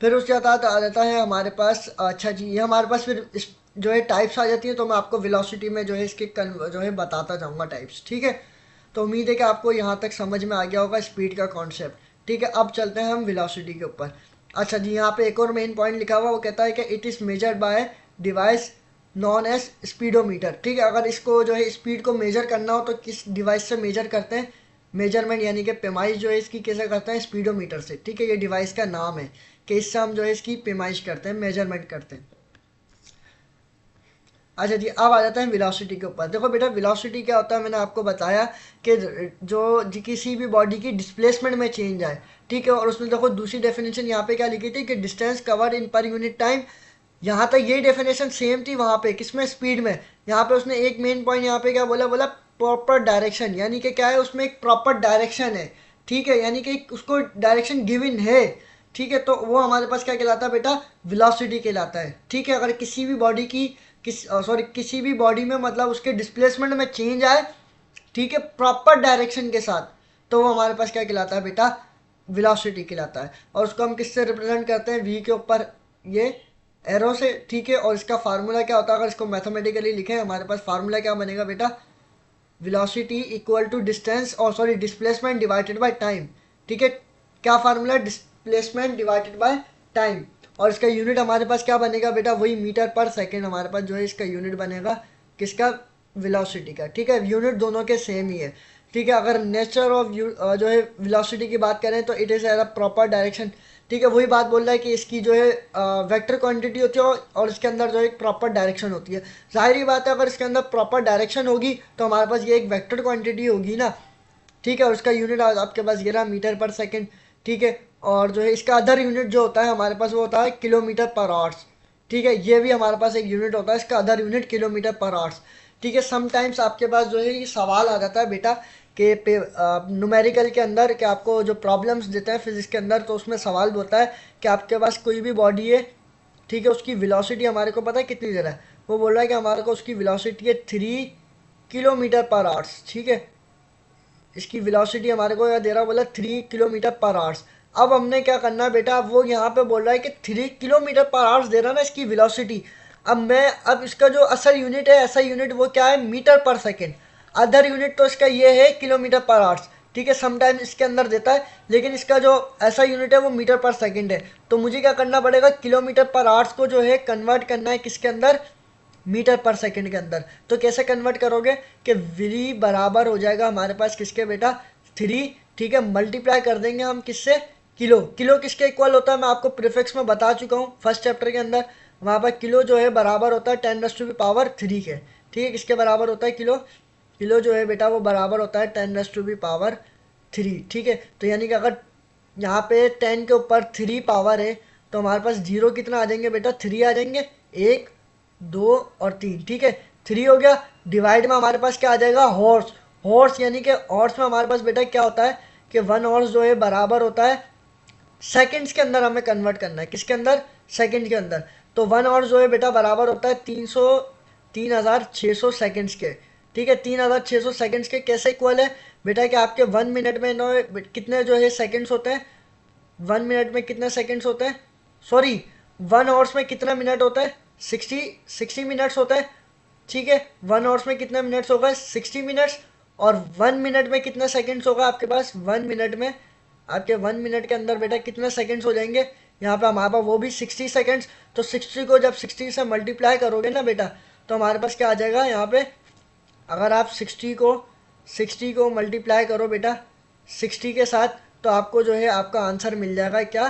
Speaker 1: फिर उसके बाद आ जाता है हमारे पास, अच्छा जी ये हमारे पास फिर इस जो है टाइप्स आ जाती है, तो मैं आपको वेलोसिटी में जो है इसके जो है बताता जाऊँगा टाइप्स, ठीक है। तो उम्मीद है कि आपको यहाँ तक समझ में आ गया होगा स्पीड का कॉन्सेप्ट, ठीक है। अब चलते हैं हम वेलोसिटी के ऊपर। अच्छा जी यहाँ पे एक और मेन पॉइंट लिखा हुआ, वो कहता है कि it is measured by device known as speedometer, ठीक है। अगर इसको जो है स्पीड को मेजर करना हो तो किस डिवाइस से मेजर करते हैं? मेजरमेंट यानी कि पैमाइश जो है इसकी कैसे करते हैं? स्पीडोमीटर से, ठीक है। ये डिवाइस का नाम है कि इससे हम जो है इसकी पैमाइश करते हैं, मेजरमेंट करते हैं। अच्छा जी अब आ जाता है वेलोसिटी के ऊपर। देखो बेटा वेलोसिटी क्या होता है, मैंने आपको बताया कि किसी भी बॉडी की डिस्प्लेसमेंट में चेंज आए, ठीक है। और उसमें देखो दूसरी डेफिनेशन यहाँ पे क्या लिखी थी कि distance covered in per unit time. यहाँ तक ये डेफिनेशन सेम थी वहाँ पे, किसमें? स्पीड में। यहाँ पे उसने एक मेन पॉइंट यहाँ पे क्या बोला? बोला प्रॉपर डायरेक्शन, यानी कि क्या है उसमें एक प्रॉपर डायरेक्शन है, ठीक है, यानी कि उसको डायरेक्शन गिवन है, ठीक है। तो वो हमारे पास क्या कहलाता है बेटा? वेलोसिटी कहलाता है, ठीक है। अगर किसी भी बॉडी की किसी भी बॉडी में मतलब उसके डिस्प्लेसमेंट में चेंज आए, ठीक है, प्रॉपर डायरेक्शन के साथ, तो वो हमारे पास क्या कहलाता है बेटा? वेलोसिटी कहलाता है। और उसको हम किससे रिप्रेजेंट करते हैं? वी के ऊपर ये एरो से, ठीक है। और इसका फार्मूला क्या होता है? अगर इसको मैथमेटिकली लिखें हमारे पास फार्मूला क्या बनेगा बेटा? वेलोसिटी इक्वल टू डिस्टेंस और डिस्प्लेसमेंट डिवाइडेड बाय टाइम, ठीक है। क्या formula? Displacement divided by time. और इसका यूनिट हमारे पास क्या बनेगा बेटा? वही मीटर पर सेकेंड हमारे पास जो है इसका यूनिट बनेगा, किसका? वेलोसिटी का, ठीक है। यूनिट दोनों के सेम ही है, ठीक है। अगर नेचर ऑफ जो है वेलोसिटी की बात करें तो it is as a proper direction, ठीक है। वही बात बोल रहा है कि इसकी जो है वेक्टर क्वांटिटी होती है और इसके अंदर जो है एक प्रॉपर डायरेक्शन होती है। जाहिर ही बात है अगर इसके अंदर प्रॉपर डायरेक्शन होगी तो हमारे पास ये एक वेक्टर क्वांटिटी होगी ना, ठीक है। और उसका यूनिट आपके पास ये रहा मीटर पर सेकेंड, ठीक है। और जो है इसका अदर यूनिट जो होता है हमारे पास वो होता है किलोमीटर पर आवर्स, ठीक है। ये भी हमारे पास एक यूनिट होता है, इसका अदर यूनिट किलोमीटर पर आवर्स, ठीक है। समटाइम्स आपके पास जो है ये सवाल आ जाता है बेटा के पे न्यूमेरिकल के अंदर कि आपको जो प्रॉब्लम्स देते हैं फिजिक्स के अंदर, तो उसमें सवाल होता है कि आपके पास कोई भी बॉडी है, ठीक है, उसकी वेलोसिटी हमारे को पता है कितनी दे रहा है। वो बोल रहा है कि हमारे को उसकी वेलोसिटी है 3 किलोमीटर पर आवर्स, ठीक है। इसकी वेलोसिटी हमारे को यहाँ दे रहा, बोला 3 किलोमीटर पर आवर्स। अब हमने क्या करना है बेटा, अब वो यहाँ पे बोल रहा है कि 3 किलोमीटर पर आवर्स दे रहा है ना इसकी वेलोसिटी। अब इसका जो असल यूनिट है, ऐसा यूनिट वो क्या है, मीटर पर सेकेंड। अदर यूनिट तो इसका ये है किलोमीटर पर आवर्स, ठीक है। समटाइम्स इसके अंदर देता है, लेकिन इसका जो ऐसा यूनिट है वो मीटर पर सेकेंड है। तो मुझे क्या करना पड़ेगा, किलोमीटर पर आवर्स को जो है कन्वर्ट करना है किसके अंदर, मीटर पर सेकंड के अंदर। तो कैसे कन्वर्ट करोगे कि वी बराबर हो जाएगा हमारे पास किसके बेटा, 3, ठीक है। मल्टीप्लाई कर देंगे हम किससे, किलो। किलो किसके इक्वल होता है मैं आपको प्रीफिक्स में बता चुका हूँ फर्स्ट चैप्टर के अंदर। वहाँ पर किलो जो है बराबर होता है 10⁻³ के, ठीक है। किसके बराबर होता है किलो, किलो जो है बेटा वो बराबर होता है 10⁻3, ठीक है। तो यानी कि अगर यहाँ पे 10 के ऊपर 3 पावर है, तो हमारे पास जीरो कितना आ जाएंगे बेटा, 3 आ जाएंगे, 1 2 और 3, ठीक है। 3 हो गया। डिवाइड में हमारे पास क्या आ जाएगा, हॉर्स। हॉर्स यानी कि हॉर्स में हमारे पास बेटा क्या होता है कि 1 हॉर्स जो है बराबर होता है, सेकंड्स के अंदर हमें कन्वर्ट करना है, किसके अंदर, सेकंड के अंदर। तो 1 हॉर्स जो है बेटा बराबर होता है 3,600 सेकंड्स के, ठीक है। 3,600 सेकंड्स के कैसे इक्वल है बेटा कि आपके 1 मिनट में कितने जो है सेकंड्स होते हैं, 1 मिनट में कितने सेकंड्स होते हैं, सॉरी 1 हॉर्स में कितना मिनट होता है, 60 मिनट्स होता है, ठीक है। 1 हॉर्स में कितने मिनट्स होगा, 60 मिनट्स। और 1 मिनट में कितने सेकंड्स होगा आपके पास, 1 मिनट में आपके 1 मिनट के अंदर बेटा कितने सेकंड्स हो जाएंगे, यहाँ पे हमारे पास वो भी 60 सेकंड्स। तो 60 को जब 60 से मल्टीप्लाई करोगे ना बेटा, तो हमारे पास क्या आ जाएगा यहाँ पे, अगर आप 60 को मल्टीप्लाई करो बेटा 60 के साथ, तो आपको जो है आपका आंसर मिल जाएगा क्या,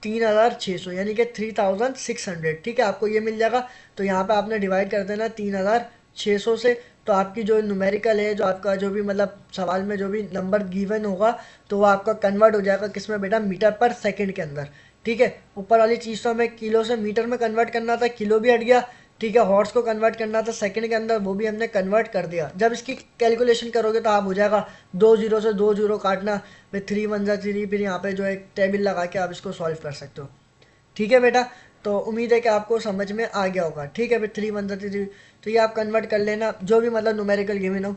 Speaker 1: 3,600, यानी कि 3,600, ठीक है। आपको ये मिल जाएगा। तो यहाँ पे आपने डिवाइड कर देना 3,600 से। तो आपकी जो न्यूमेरिकल है, जो आपका जो भी मतलब सवाल में जो भी नंबर गिवन होगा, तो वो आपका कन्वर्ट हो जाएगा किसमें बेटा, मीटर पर सेकंड के अंदर, ठीक है। ऊपर वाली चीज़ तो हमें किलो से मीटर में कन्वर्ट करना था, किलो भी हट गया, ठीक है। हॉर्स को कन्वर्ट करना था सेकंड के अंदर, वो भी हमने कन्वर्ट कर दिया। जब इसकी कैलकुलेशन करोगे तो आप हो जाएगा 2 जीरो से 2 जीरो काटना, फिर 3 1 जा 3, फिर यहाँ पे जो है टेबल लगा के आप इसको सॉल्व कर सकते हो, ठीक है बेटा। तो उम्मीद है कि आपको समझ में आ गया होगा, ठीक है। फिर 3 1 जा 3, तो ये आप कन्वर्ट कर लेना जो भी मतलब न्यूमेरिकल गिवन हो।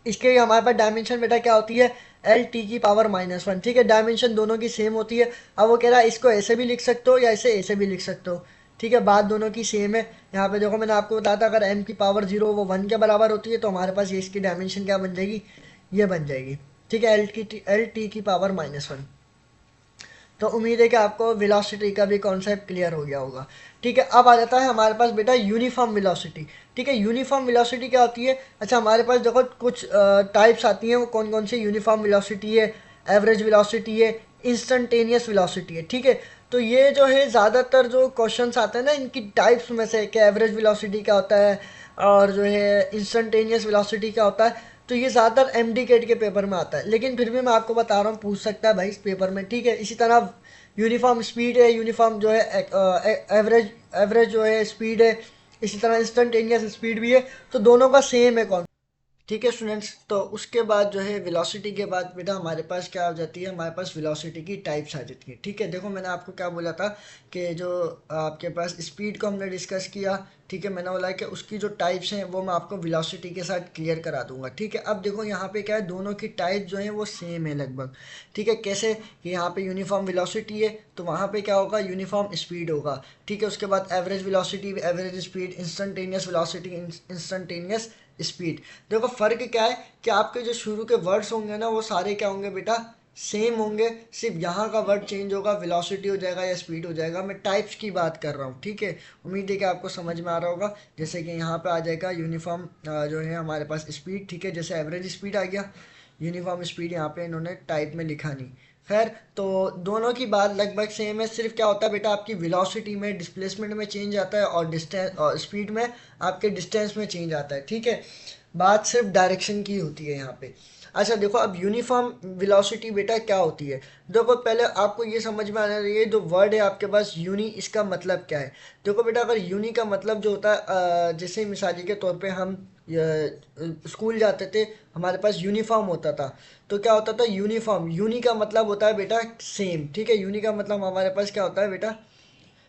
Speaker 1: इसके हमारे पास डायमेंशन बेटा क्या होती है, L t⁻⁻1, ठीक है। डायमेंशन दोनों की सेम होती है। अब वो कह रहा है इसको ऐसे भी लिख सकते हो या ऐसे भी लिख सकते हो, ठीक है। बात दोनों की सेम है। यहाँ पे देखो मैंने आपको बताया था अगर m⁻0 वो 1 के बराबर होती है, तो हमारे पास ये इसकी डायमेंशन क्या बन जाएगी, ये बन जाएगी, ठीक है, L t⁻⁻1। तो उम्मीद है कि आपको वेलोसिटी का भी कॉन्सेप्ट क्लियर हो गया होगा, ठीक है। अब आ जाता है हमारे पास बेटा यूनिफॉर्म वेलोसिटी, ठीक है। यूनिफॉर्म वेलोसिटी क्या होती है, अच्छा हमारे पास देखो कुछ टाइप्स आती हैं, वो कौन कौन सी यूनिफॉर्म वेलोसिटी है, एवरेज वेलोसिटी है, इंस्टेंटेनियस वेलोसिटी है, ठीक है। तो ये जो है ज़्यादातर जो क्वेश्चंस आते हैं ना इनकी टाइप्स में से, कि एवरेज वेलोसिटी क्या होता है और जो है इंस्टेंटेनियस वेलोसिटी क्या होता है, तो ये ज़्यादातर एमडी कैट के पेपर में आता है। लेकिन फिर भी मैं आपको बता रहा हूँ, पूछ सकता है भाई इस पेपर में, ठीक है। इसी तरह यूनिफॉर्म स्पीड है, यूनिफॉर्म जो है एवरेज एवरेज जो है स्पीड है, इसी तरह इंस्टेंटेनियस स्पीड भी है। तो दोनों का सेम है कौन, ठीक है स्टूडेंट्स। तो उसके बाद जो है वेलोसिटी के बाद बेटा हमारे पास क्या आ जाती है, हमारे पास वेलोसिटी की टाइप्स आ जाती है, ठीक है। देखो मैंने आपको क्या बोला था कि जो आपके पास स्पीड को हमने डिस्कस किया, ठीक है। मैंने बोला कि उसकी जो टाइप्स हैं वो मैं आपको वेलोसिटी के साथ क्लियर करा दूंगा, ठीक है। अब देखो यहाँ पे क्या है, दोनों की टाइप जो है वो सेम है लगभग, ठीक है। कैसे कि यहाँ पे यूनिफॉर्म वेलोसिटी है, तो वहाँ पे क्या होगा, यूनिफॉर्म स्पीड होगा, ठीक है। उसके बाद average velocity, average speed, instantaneous velocity, instantaneous speed. देखो फ़र्क क्या है कि आपके जो शुरू के वर्ड्स होंगे ना वो सारे क्या होंगे बेटा, सेम होंगे। सिर्फ यहाँ का वर्ड चेंज होगा, वेलोसिटी हो जाएगा या स्पीड हो जाएगा। मैं टाइप्स की बात कर रहा हूँ, ठीक है। उम्मीद है कि आपको समझ में आ रहा होगा। जैसे कि यहाँ पे आ जाएगा यूनिफॉर्म जो है हमारे पास स्पीड, ठीक है। जैसे एवरेज स्पीड आ गया, यूनिफॉर्म स्पीड यहाँ पे इन्होंने टाइप में लिखा नहीं। खैर, तो दोनों की बात लगभग सेम है। सिर्फ क्या होता है बेटा, आपकी वेलोसिटी में डिस्प्लेसमेंट में चेंज आता है और डिस्टेंस और स्पीड में आपके डिस्टेंस में चेंज आता है, ठीक है। बात सिर्फ डायरेक्शन की होती है यहाँ पे। अच्छा देखो, अब यूनिफॉर्म वेलोसिटी बेटा क्या होती है, देखो पहले आपको ये समझ में आना चाहिए, जो वर्ड है आपके पास यूनी, इसका मतलब क्या है। देखो बेटा, अगर यूनी का मतलब जो होता है जैसे मिसाली के तौर पे हम स्कूल जाते थे हमारे पास यूनिफॉर्म होता था। तो क्या होता था, यूनिफॉर्म, यूनी का मतलब होता है बेटा सेम, ठीक है, यूनी का मतलब हमारे पास क्या होता है बेटा,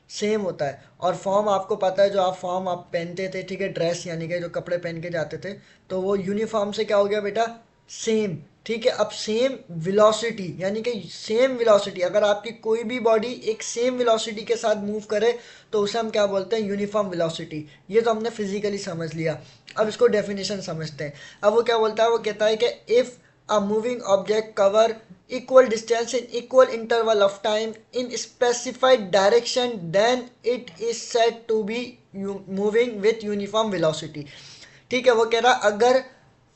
Speaker 1: सेम होता है। और फॉर्म आपको पता है, जो आप फॉर्म आप पहनते थे, ठीक है, ड्रेस यानी कि जो कपड़े पहन के जाते थे, तो वो यूनिफॉर्म से क्या हो गया बेटा, सेम। ठीक है, अब सेम वेलोसिटी यानी कि सेम वेलोसिटी, अगर आपकी कोई भी बॉडी एक सेम वेलोसिटी के साथ मूव करे तो उसे हम क्या बोलते हैं, यूनिफॉर्म वेलोसिटी। ये तो हमने फिजिकली समझ लिया। अब इसको डेफिनेशन समझते हैं। अब वो क्या बोलता है, वो कहता है कि if a moving object cover equal distance in equal interval of time in specified direction then it is said to be moving with uniform velocity। ठीक है, वो कह रहा अगर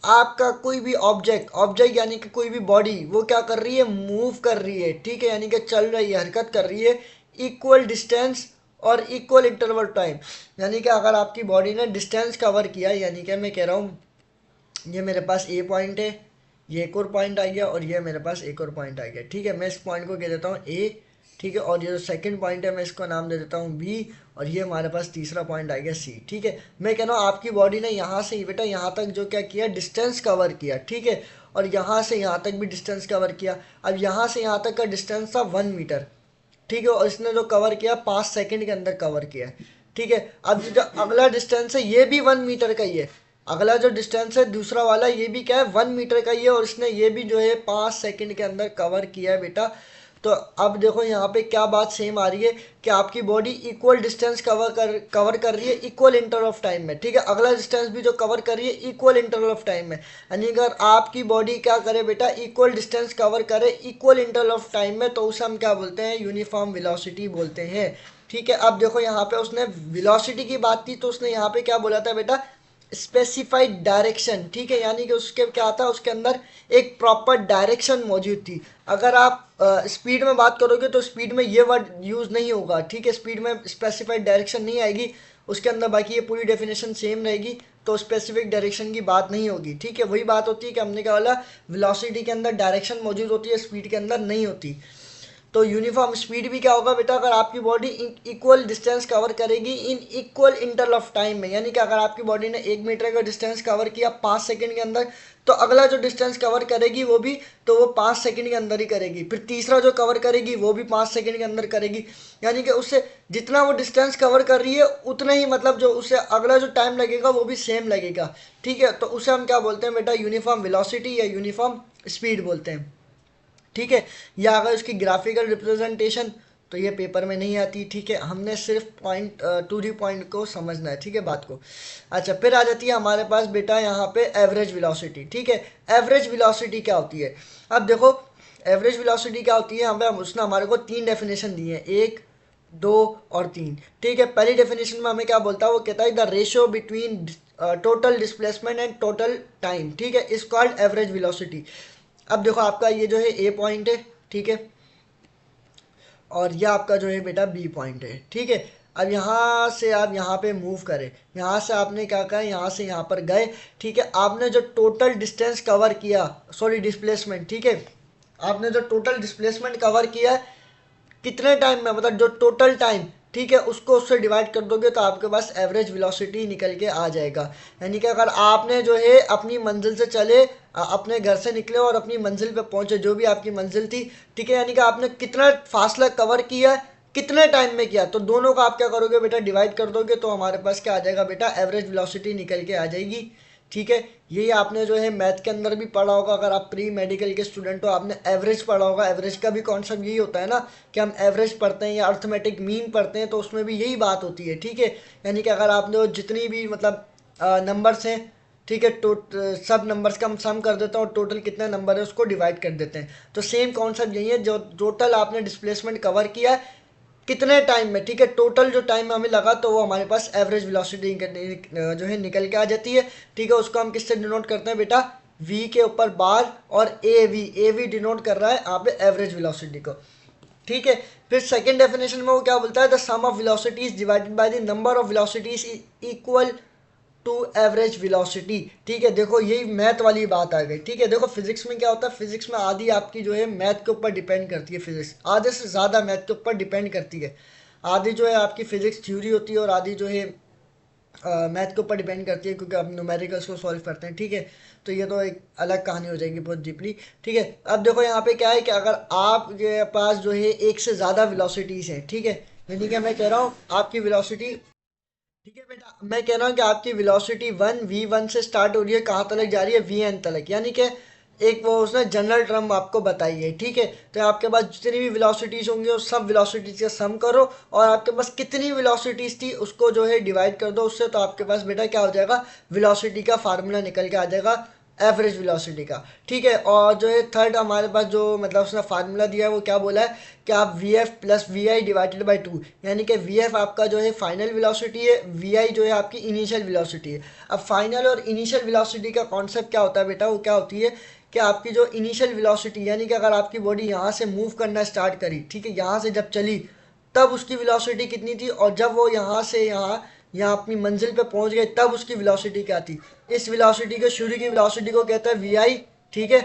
Speaker 1: आपका कोई भी ऑब्जेक्ट, ऑब्जेक्ट यानी कि कोई भी बॉडी, वो क्या कर रही है, मूव कर रही है, ठीक है, यानी कि चल रही है, हरकत कर रही है, इक्वल डिस्टेंस और इक्वल इंटरवल टाइम। यानी कि अगर आपकी बॉडी ने डिस्टेंस कवर किया, यानी कि मैं कह रहा हूँ ये मेरे पास ए पॉइंट है, ये एक और पॉइंट आ गया, और ये मेरे पास एक और पॉइंट आ गया, ठीक है, मैं इस पॉइंट को कह देता हूँ ए, ठीक है, और ये जो सेकंड पॉइंट है मैं इसको नाम दे देता हूँ बी, और ये हमारे पास तीसरा पॉइंट आ गया सी। ठीक है, मैं कह रहा हूँ आपकी बॉडी ने यहाँ से बेटा यहाँ तक जो क्या किया, डिस्टेंस कवर किया, ठीक है, और यहाँ से यहाँ तक भी डिस्टेंस कवर किया। अब यहाँ से यहाँ तक का डिस्टेंस था 1 मीटर, ठीक है, और इसने जो कवर किया 5 सेकंड के अंदर कवर किया है। ठीक है, अब जो अगला डिस्टेंस है ये भी 1 मीटर का ही है, अगला जो डिस्टेंस है दूसरा वाला ये भी क्या है, 1 मीटर का ही है, और इसने ये भी जो है 5 सेकंड के अंदर कवर किया है बेटा। तो अब देखो यहाँ पे क्या बात सेम आ रही है कि आपकी बॉडी इक्वल डिस्टेंस कवर कर रही है इक्वल इंटरवल ऑफ टाइम में, ठीक है, अगला डिस्टेंस भी जो कवर कर रही है इक्वल इंटरवल ऑफ टाइम में। यानी अगर आपकी बॉडी क्या करे बेटा, इक्वल डिस्टेंस कवर करे इक्वल इंटरवल ऑफ टाइम में, तो उसे हम क्या बोलते हैं, यूनिफॉर्म वेलोसिटी बोलते हैं। ठीक है, अब देखो यहाँ पे उसने वेलोसिटी की बात की, तो उसने यहाँ पे क्या बोला था बेटा, स्पेसिफाइड डायरेक्शन। ठीक है, यानी कि उसके क्या था, उसके अंदर एक प्रॉपर डायरेक्शन मौजूद थी। अगर आप स्पीड में बात करोगे तो स्पीड में ये वर्ड यूज़ नहीं होगा, ठीक है, स्पीड में स्पेसिफाइड डायरेक्शन नहीं आएगी उसके अंदर, बाकी ये पूरी डेफिनेशन सेम रहेगी, तो स्पेसिफिक डायरेक्शन की बात नहीं होगी। ठीक है, वही बात होती है कि हमने क्या बोला, वेलोसिटी के अंदर डायरेक्शन मौजूद होती है, स्पीड के अंदर नहीं होती। तो यूनिफॉर्म स्पीड भी क्या होगा बेटा, अगर आपकी बॉडी इक्वल डिस्टेंस कवर करेगी in equal interval of time में, यानी कि अगर आपकी बॉडी ने 1 मीटर का डिस्टेंस कवर किया 5 सेकंड के अंदर, तो अगला जो डिस्टेंस कवर करेगी वो भी, तो वो 5 सेकंड के अंदर ही करेगी, फिर तीसरा जो कवर करेगी वो भी 5 सेकंड के अंदर करेगी। यानी कि उससे जितना वो डिस्टेंस कवर कर रही है उतना ही, मतलब जो उससे अगला जो टाइम लगेगा वो भी सेम लगेगा। ठीक है, तो उसे हम क्या बोलते हैं बेटा, यूनिफॉर्म वेलोसिटी या यूनिफॉर्म स्पीड बोलते हैं। ठीक है, या अगर उसकी ग्राफिकल रिप्रेजेंटेशन, तो ये पेपर में नहीं आती, ठीक है, हमने सिर्फ पॉइंट टू दी पॉइंट को समझना है, ठीक है, बात को। अच्छा, फिर आ जाती है हमारे पास बेटा यहाँ पे एवरेज वेलोसिटी। ठीक है, एवरेज वेलोसिटी क्या होती है, अब देखो एवरेज वेलोसिटी क्या होती है, यहाँ पे उसने हमारे को 3 डेफिनेशन दी है, 1, 2 और 3। ठीक है, पहली डेफिनेशन में हमें क्या बोलता है, वो कहता है the ratio between total displacement and total time, ठीक है, इज कॉल्ड एवरेज वेलोसिटी। अब देखो आपका ये जो है ए पॉइंट है, ठीक है, और यह आपका जो है बेटा बी पॉइंट है। ठीक है, अब यहाँ से आप यहाँ पे मूव करें, यहाँ से आपने क्या कहा, यहाँ से यहाँ पर गए, ठीक है, आपने जो टोटल डिस्टेंस कवर किया, सॉरी डिस्प्लेसमेंट, ठीक है, आपने जो टोटल डिस्प्लेसमेंट कवर किया कितने टाइम में, मतलब जो टोटल टाइम, ठीक है, उसको उससे डिवाइड कर दोगे तो आपके पास एवरेज वेलोसिटी निकल के आ जाएगा। यानी कि अगर आपने जो है अपनी मंजिल से चले, अपने घर से निकले और अपनी मंजिल पे पहुंचे, जो भी आपकी मंजिल थी, ठीक है, यानी कि आपने कितना फासला कवर किया, कितने टाइम में किया, तो दोनों का आप क्या करोगे बेटा, डिवाइड कर दोगे, तो हमारे पास क्या आ जाएगा बेटा, एवरेज वेलोसिटी निकल के आ जाएगी। ठीक है, यही आपने जो है मैथ के अंदर भी पढ़ा होगा, अगर आप प्री मेडिकल के स्टूडेंट हो आपने एवरेज पढ़ा होगा। एवरेज का भी कॉन्सेप्ट यही होता है ना, कि हम एवरेज पढ़ते हैं या अर्थमेटिक मीन पढ़ते हैं, तो उसमें भी यही बात होती है। ठीक है, यानी कि अगर आपने जितनी भी मतलब नंबर्स हैं, ठीक है, सब नंबर्स का हम सम कर देते हैं और टोटल कितने नंबर है उसको डिवाइड कर देते हैं। तो सेम कॉन्सेप्ट यही है, जो टोटल आपने डिस्प्लेसमेंट कवर किया है कितने टाइम में, ठीक है, टोटल जो टाइम हमें लगा, तो वो हमारे पास एवरेज वेलोसिटी जो है निकल के आ जाती है। ठीक है, उसको हम किससे डिनोट करते हैं बेटा, v के ऊपर बार, और ए वी डिनोट कर रहा है यहाँ पे एवरेज वेलोसिटी को। ठीक है, फिर सेकंड डेफिनेशन में वो क्या बोलता है, the sum of velocities divided by the number of velocities equal to average velocity. ठीक है, देखो यही मैथ वाली बात आ गई। ठीक है, देखो फिजिक्स में क्या होता है, फिजिक्स में आधी आपकी जो है मैथ के ऊपर डिपेंड करती है, फिजिक्स आधे से ज़्यादा मैथ के ऊपर डिपेंड करती है। आधी जो है आपकी फिजिक्स थ्योरी होती है और आधी जो है मैथ के ऊपर डिपेंड करती है, क्योंकि आप न्यूमेरिकल्स को सॉल्व करते हैं, ठीक है। तो ये तो एक अलग कहानी हो जाएगी बहुत डीपली, ठीक है। अब देखो यहाँ पे क्या है कि अगर आपके पास जो है एक से ज़्यादा वेलोसिटीज़ हैं, ठीक है, यानी कि मैं कह रहा हूँ आपकी वेलोसिटी, ठीक है बेटा, मैं कह रहा हूँ कि आपकी वेलोसिटी V1 से स्टार्ट हो रही है, कहाँ तक जा रही है, Vn तक, यानी कि एक वो उसने जनरल टर्म आपको बताई है, ठीक है। तो आपके पास जितनी भी वेलोसिटीज होंगी वो सब वेलोसिटीज का सम करो, और आपके पास कितनी वेलोसिटीज थी उसको जो है डिवाइड कर दो उससे, तो आपके पास बेटा क्या हो जाएगा, वेलोसिटी का फार्मूला निकल के आ जाएगा, एवरेज वेलोसिटी का, ठीक है। और जो है थर्ड हमारे पास जो मतलब उसने फार्मूला दिया है वो क्या बोला है कि आप V F plus V I divided by two, यानी कि वी एफ आपका जो है फाइनल वेलोसिटी है, वी आई जो है आपकी इनिशियल वेलोसिटी है। अब फाइनल और इनिशियल वेलोसिटी का कॉन्सेप्ट क्या होता है बेटा, वो क्या होती है कि आपकी जो इनिशियल वेलोसिटी, यानी कि अगर आपकी बॉडी यहाँ से मूव करना स्टार्ट करी, ठीक है, यहाँ से जब चली तब उसकी वेलोसिटी कितनी थी, और जब वो यहाँ से यहाँ यहाँ अपनी मंजिल पे पहुंच गए तब उसकी वेलोसिटी क्या थी। इस वेलोसिटी के शुरू की वेलोसिटी को कहते हैं वी आई, ठीक है।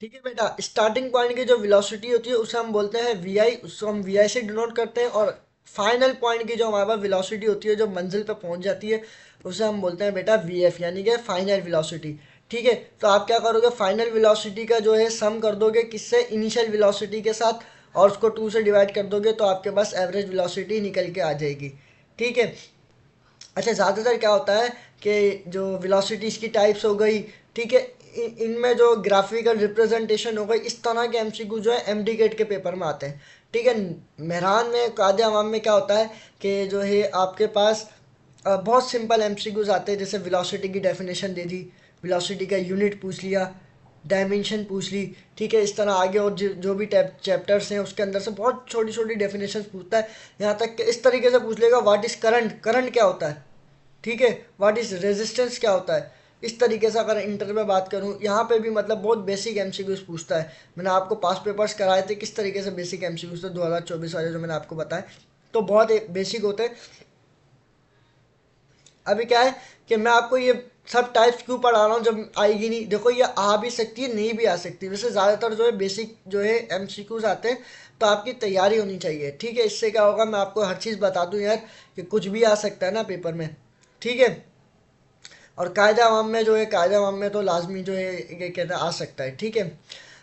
Speaker 1: ठीक है बेटा, स्टार्टिंग पॉइंट की जो वेलोसिटी होती है उसे हम बोलते हैं वी आई, उसको हम वी आई से डिनोट करते हैं, और फाइनल पॉइंट की जो हमारे पास वेलोसिटी होती है जो मंजिल पे पहुंच जाती है उसे हम बोलते हैं बेटा वी एफ, यानी कि फाइनल वेलोसिटी, ठीक है। तो आप क्या करोगे, फाइनल वेलोसिटी का जो है सम कर दोगे किससे, इनिशियल वेलोसिटी के साथ, और उसको 2 से डिवाइड कर दोगे तो आपके पास एवरेज वेलोसिटी निकल के आ जाएगी, ठीक है। अच्छा, ज़्यादातर क्या होता है कि जो वेलोसिटीज़ की टाइप्स हो गई, ठीक है, इनमें जो ग्राफिकल रिप्रेजेंटेशन हो गई, इस तरह के एमसीक्यू जो है एमडी गेट के पेपर में आते हैं, ठीक है। मेहरान में कायदे अवाम में क्या होता है कि जो है आपके पास बहुत सिंपल एमसीक्यूज आते हैं, जैसे वेलोसिटी की डेफिनेशन दे दी, वेलोसिटी का यूनिट पूछ लिया, डायमेंशन पूछ ली, ठीक है। इस तरह आगे और जो भी चैप्टर्स हैं उसके अंदर से बहुत छोटी छोटी डेफिनेशन पूछता है, यहाँ तक कि इस तरीके से पूछ लेगा व्हाट इज़ करंट, करंट क्या होता है, ठीक है, व्हाट इज़ रेजिस्टेंस क्या होता है। इस तरीके से अगर इंटर में बात करूँ, यहाँ पे भी मतलब बहुत बेसिक एमसीक्यूज पूछता है। मैंने आपको पास पेपर्स कराए थे किस तरीके से बेसिक एमसीक्यूज थे 2024 वाले जो मैंने आपको बताए, तो बहुत बेसिक होते हैं। अभी क्या है कि मैं आपको ये सब टाइप्स क्यों पढ़ा रहा हूँ, जब आएगी नहीं, देखो ये आ भी सकती है नहीं भी आ सकती, वैसे ज़्यादातर जो है बेसिक जो है एमसीक्यूज आते हैं, तो आपकी तैयारी होनी चाहिए, ठीक है। इससे क्या होगा, मैं आपको हर चीज़ बता दूँ यार कि कुछ भी आ सकता है ना पेपर में, ठीक है। और कायदा अवाम में जो है, कायदा अवाम में तो लाजमी जो है ये कहते हैं आ सकता है, ठीक है।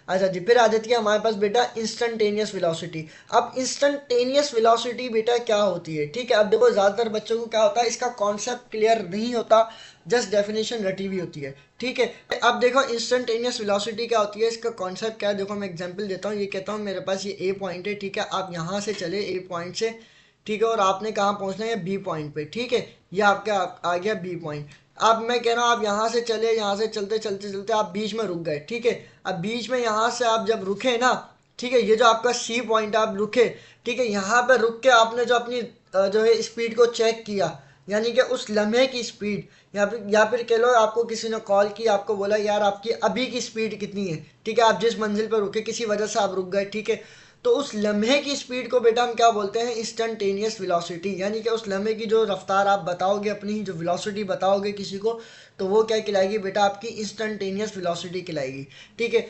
Speaker 1: अच्छा जी, फिर आ जाती है हमारे पास बेटा इंस्टेंटेनियस वेलोसिटी। अब इंस्टेंटेनियस वेलोसिटी बेटा क्या होती है, ठीक है। अब देखो ज़्यादातर बच्चों को क्या होता है, इसका कॉन्सेप्ट क्लियर नहीं होता, जस्ट डेफिनेशन रटी हुई होती है, ठीक है। अब देखो इंस्टेंटेनियस वेलोसिटी क्या होती है, इसका कॉन्सेप्ट क्या है, देखो मैं एग्जांपल देता हूँ, ये कहता हूँ मेरे पास ये ए पॉइंट है, ठीक है, आप यहाँ से चले ए पॉइंट से, ठीक है, और आपने कहाँ पहुँचना है, बी पॉइंट पे, ठीक है, ये आपका आ गया बी पॉइंट। अब मैं कह रहा हूँ आप यहाँ से चले, यहाँ से चलते चलते चलते आप बीच में रुक गए, ठीक है। अब बीच में यहाँ से आप जब रुके ना, ठीक है, ये जो आपका सी पॉइंट आप रुके, ठीक है, यहाँ पे रुक के आपने जो अपनी जो है स्पीड को चेक किया, यानी कि उस लम्हे की स्पीड, या फिर कह लो आपको किसी ने कॉल की, आपको बोला यार आपकी अभी की स्पीड कितनी है, ठीक है, आप जिस मंजिल पर रुके किसी वजह से आप रुक गए, ठीक है, तो उस लम्हे की स्पीड को बेटा हम क्या बोलते हैं, इंस्टेंटेनियस वेलोसिटी, यानी कि उस लम्हे की जो रफ्तार आप बताओगे, अपनी जो वेलोसिटी बताओगे किसी को, तो वो क्या कहलाएगी बेटा, आपकी इंस्टेंटेनियस वेलोसिटी कहलाएगी, ठीक है।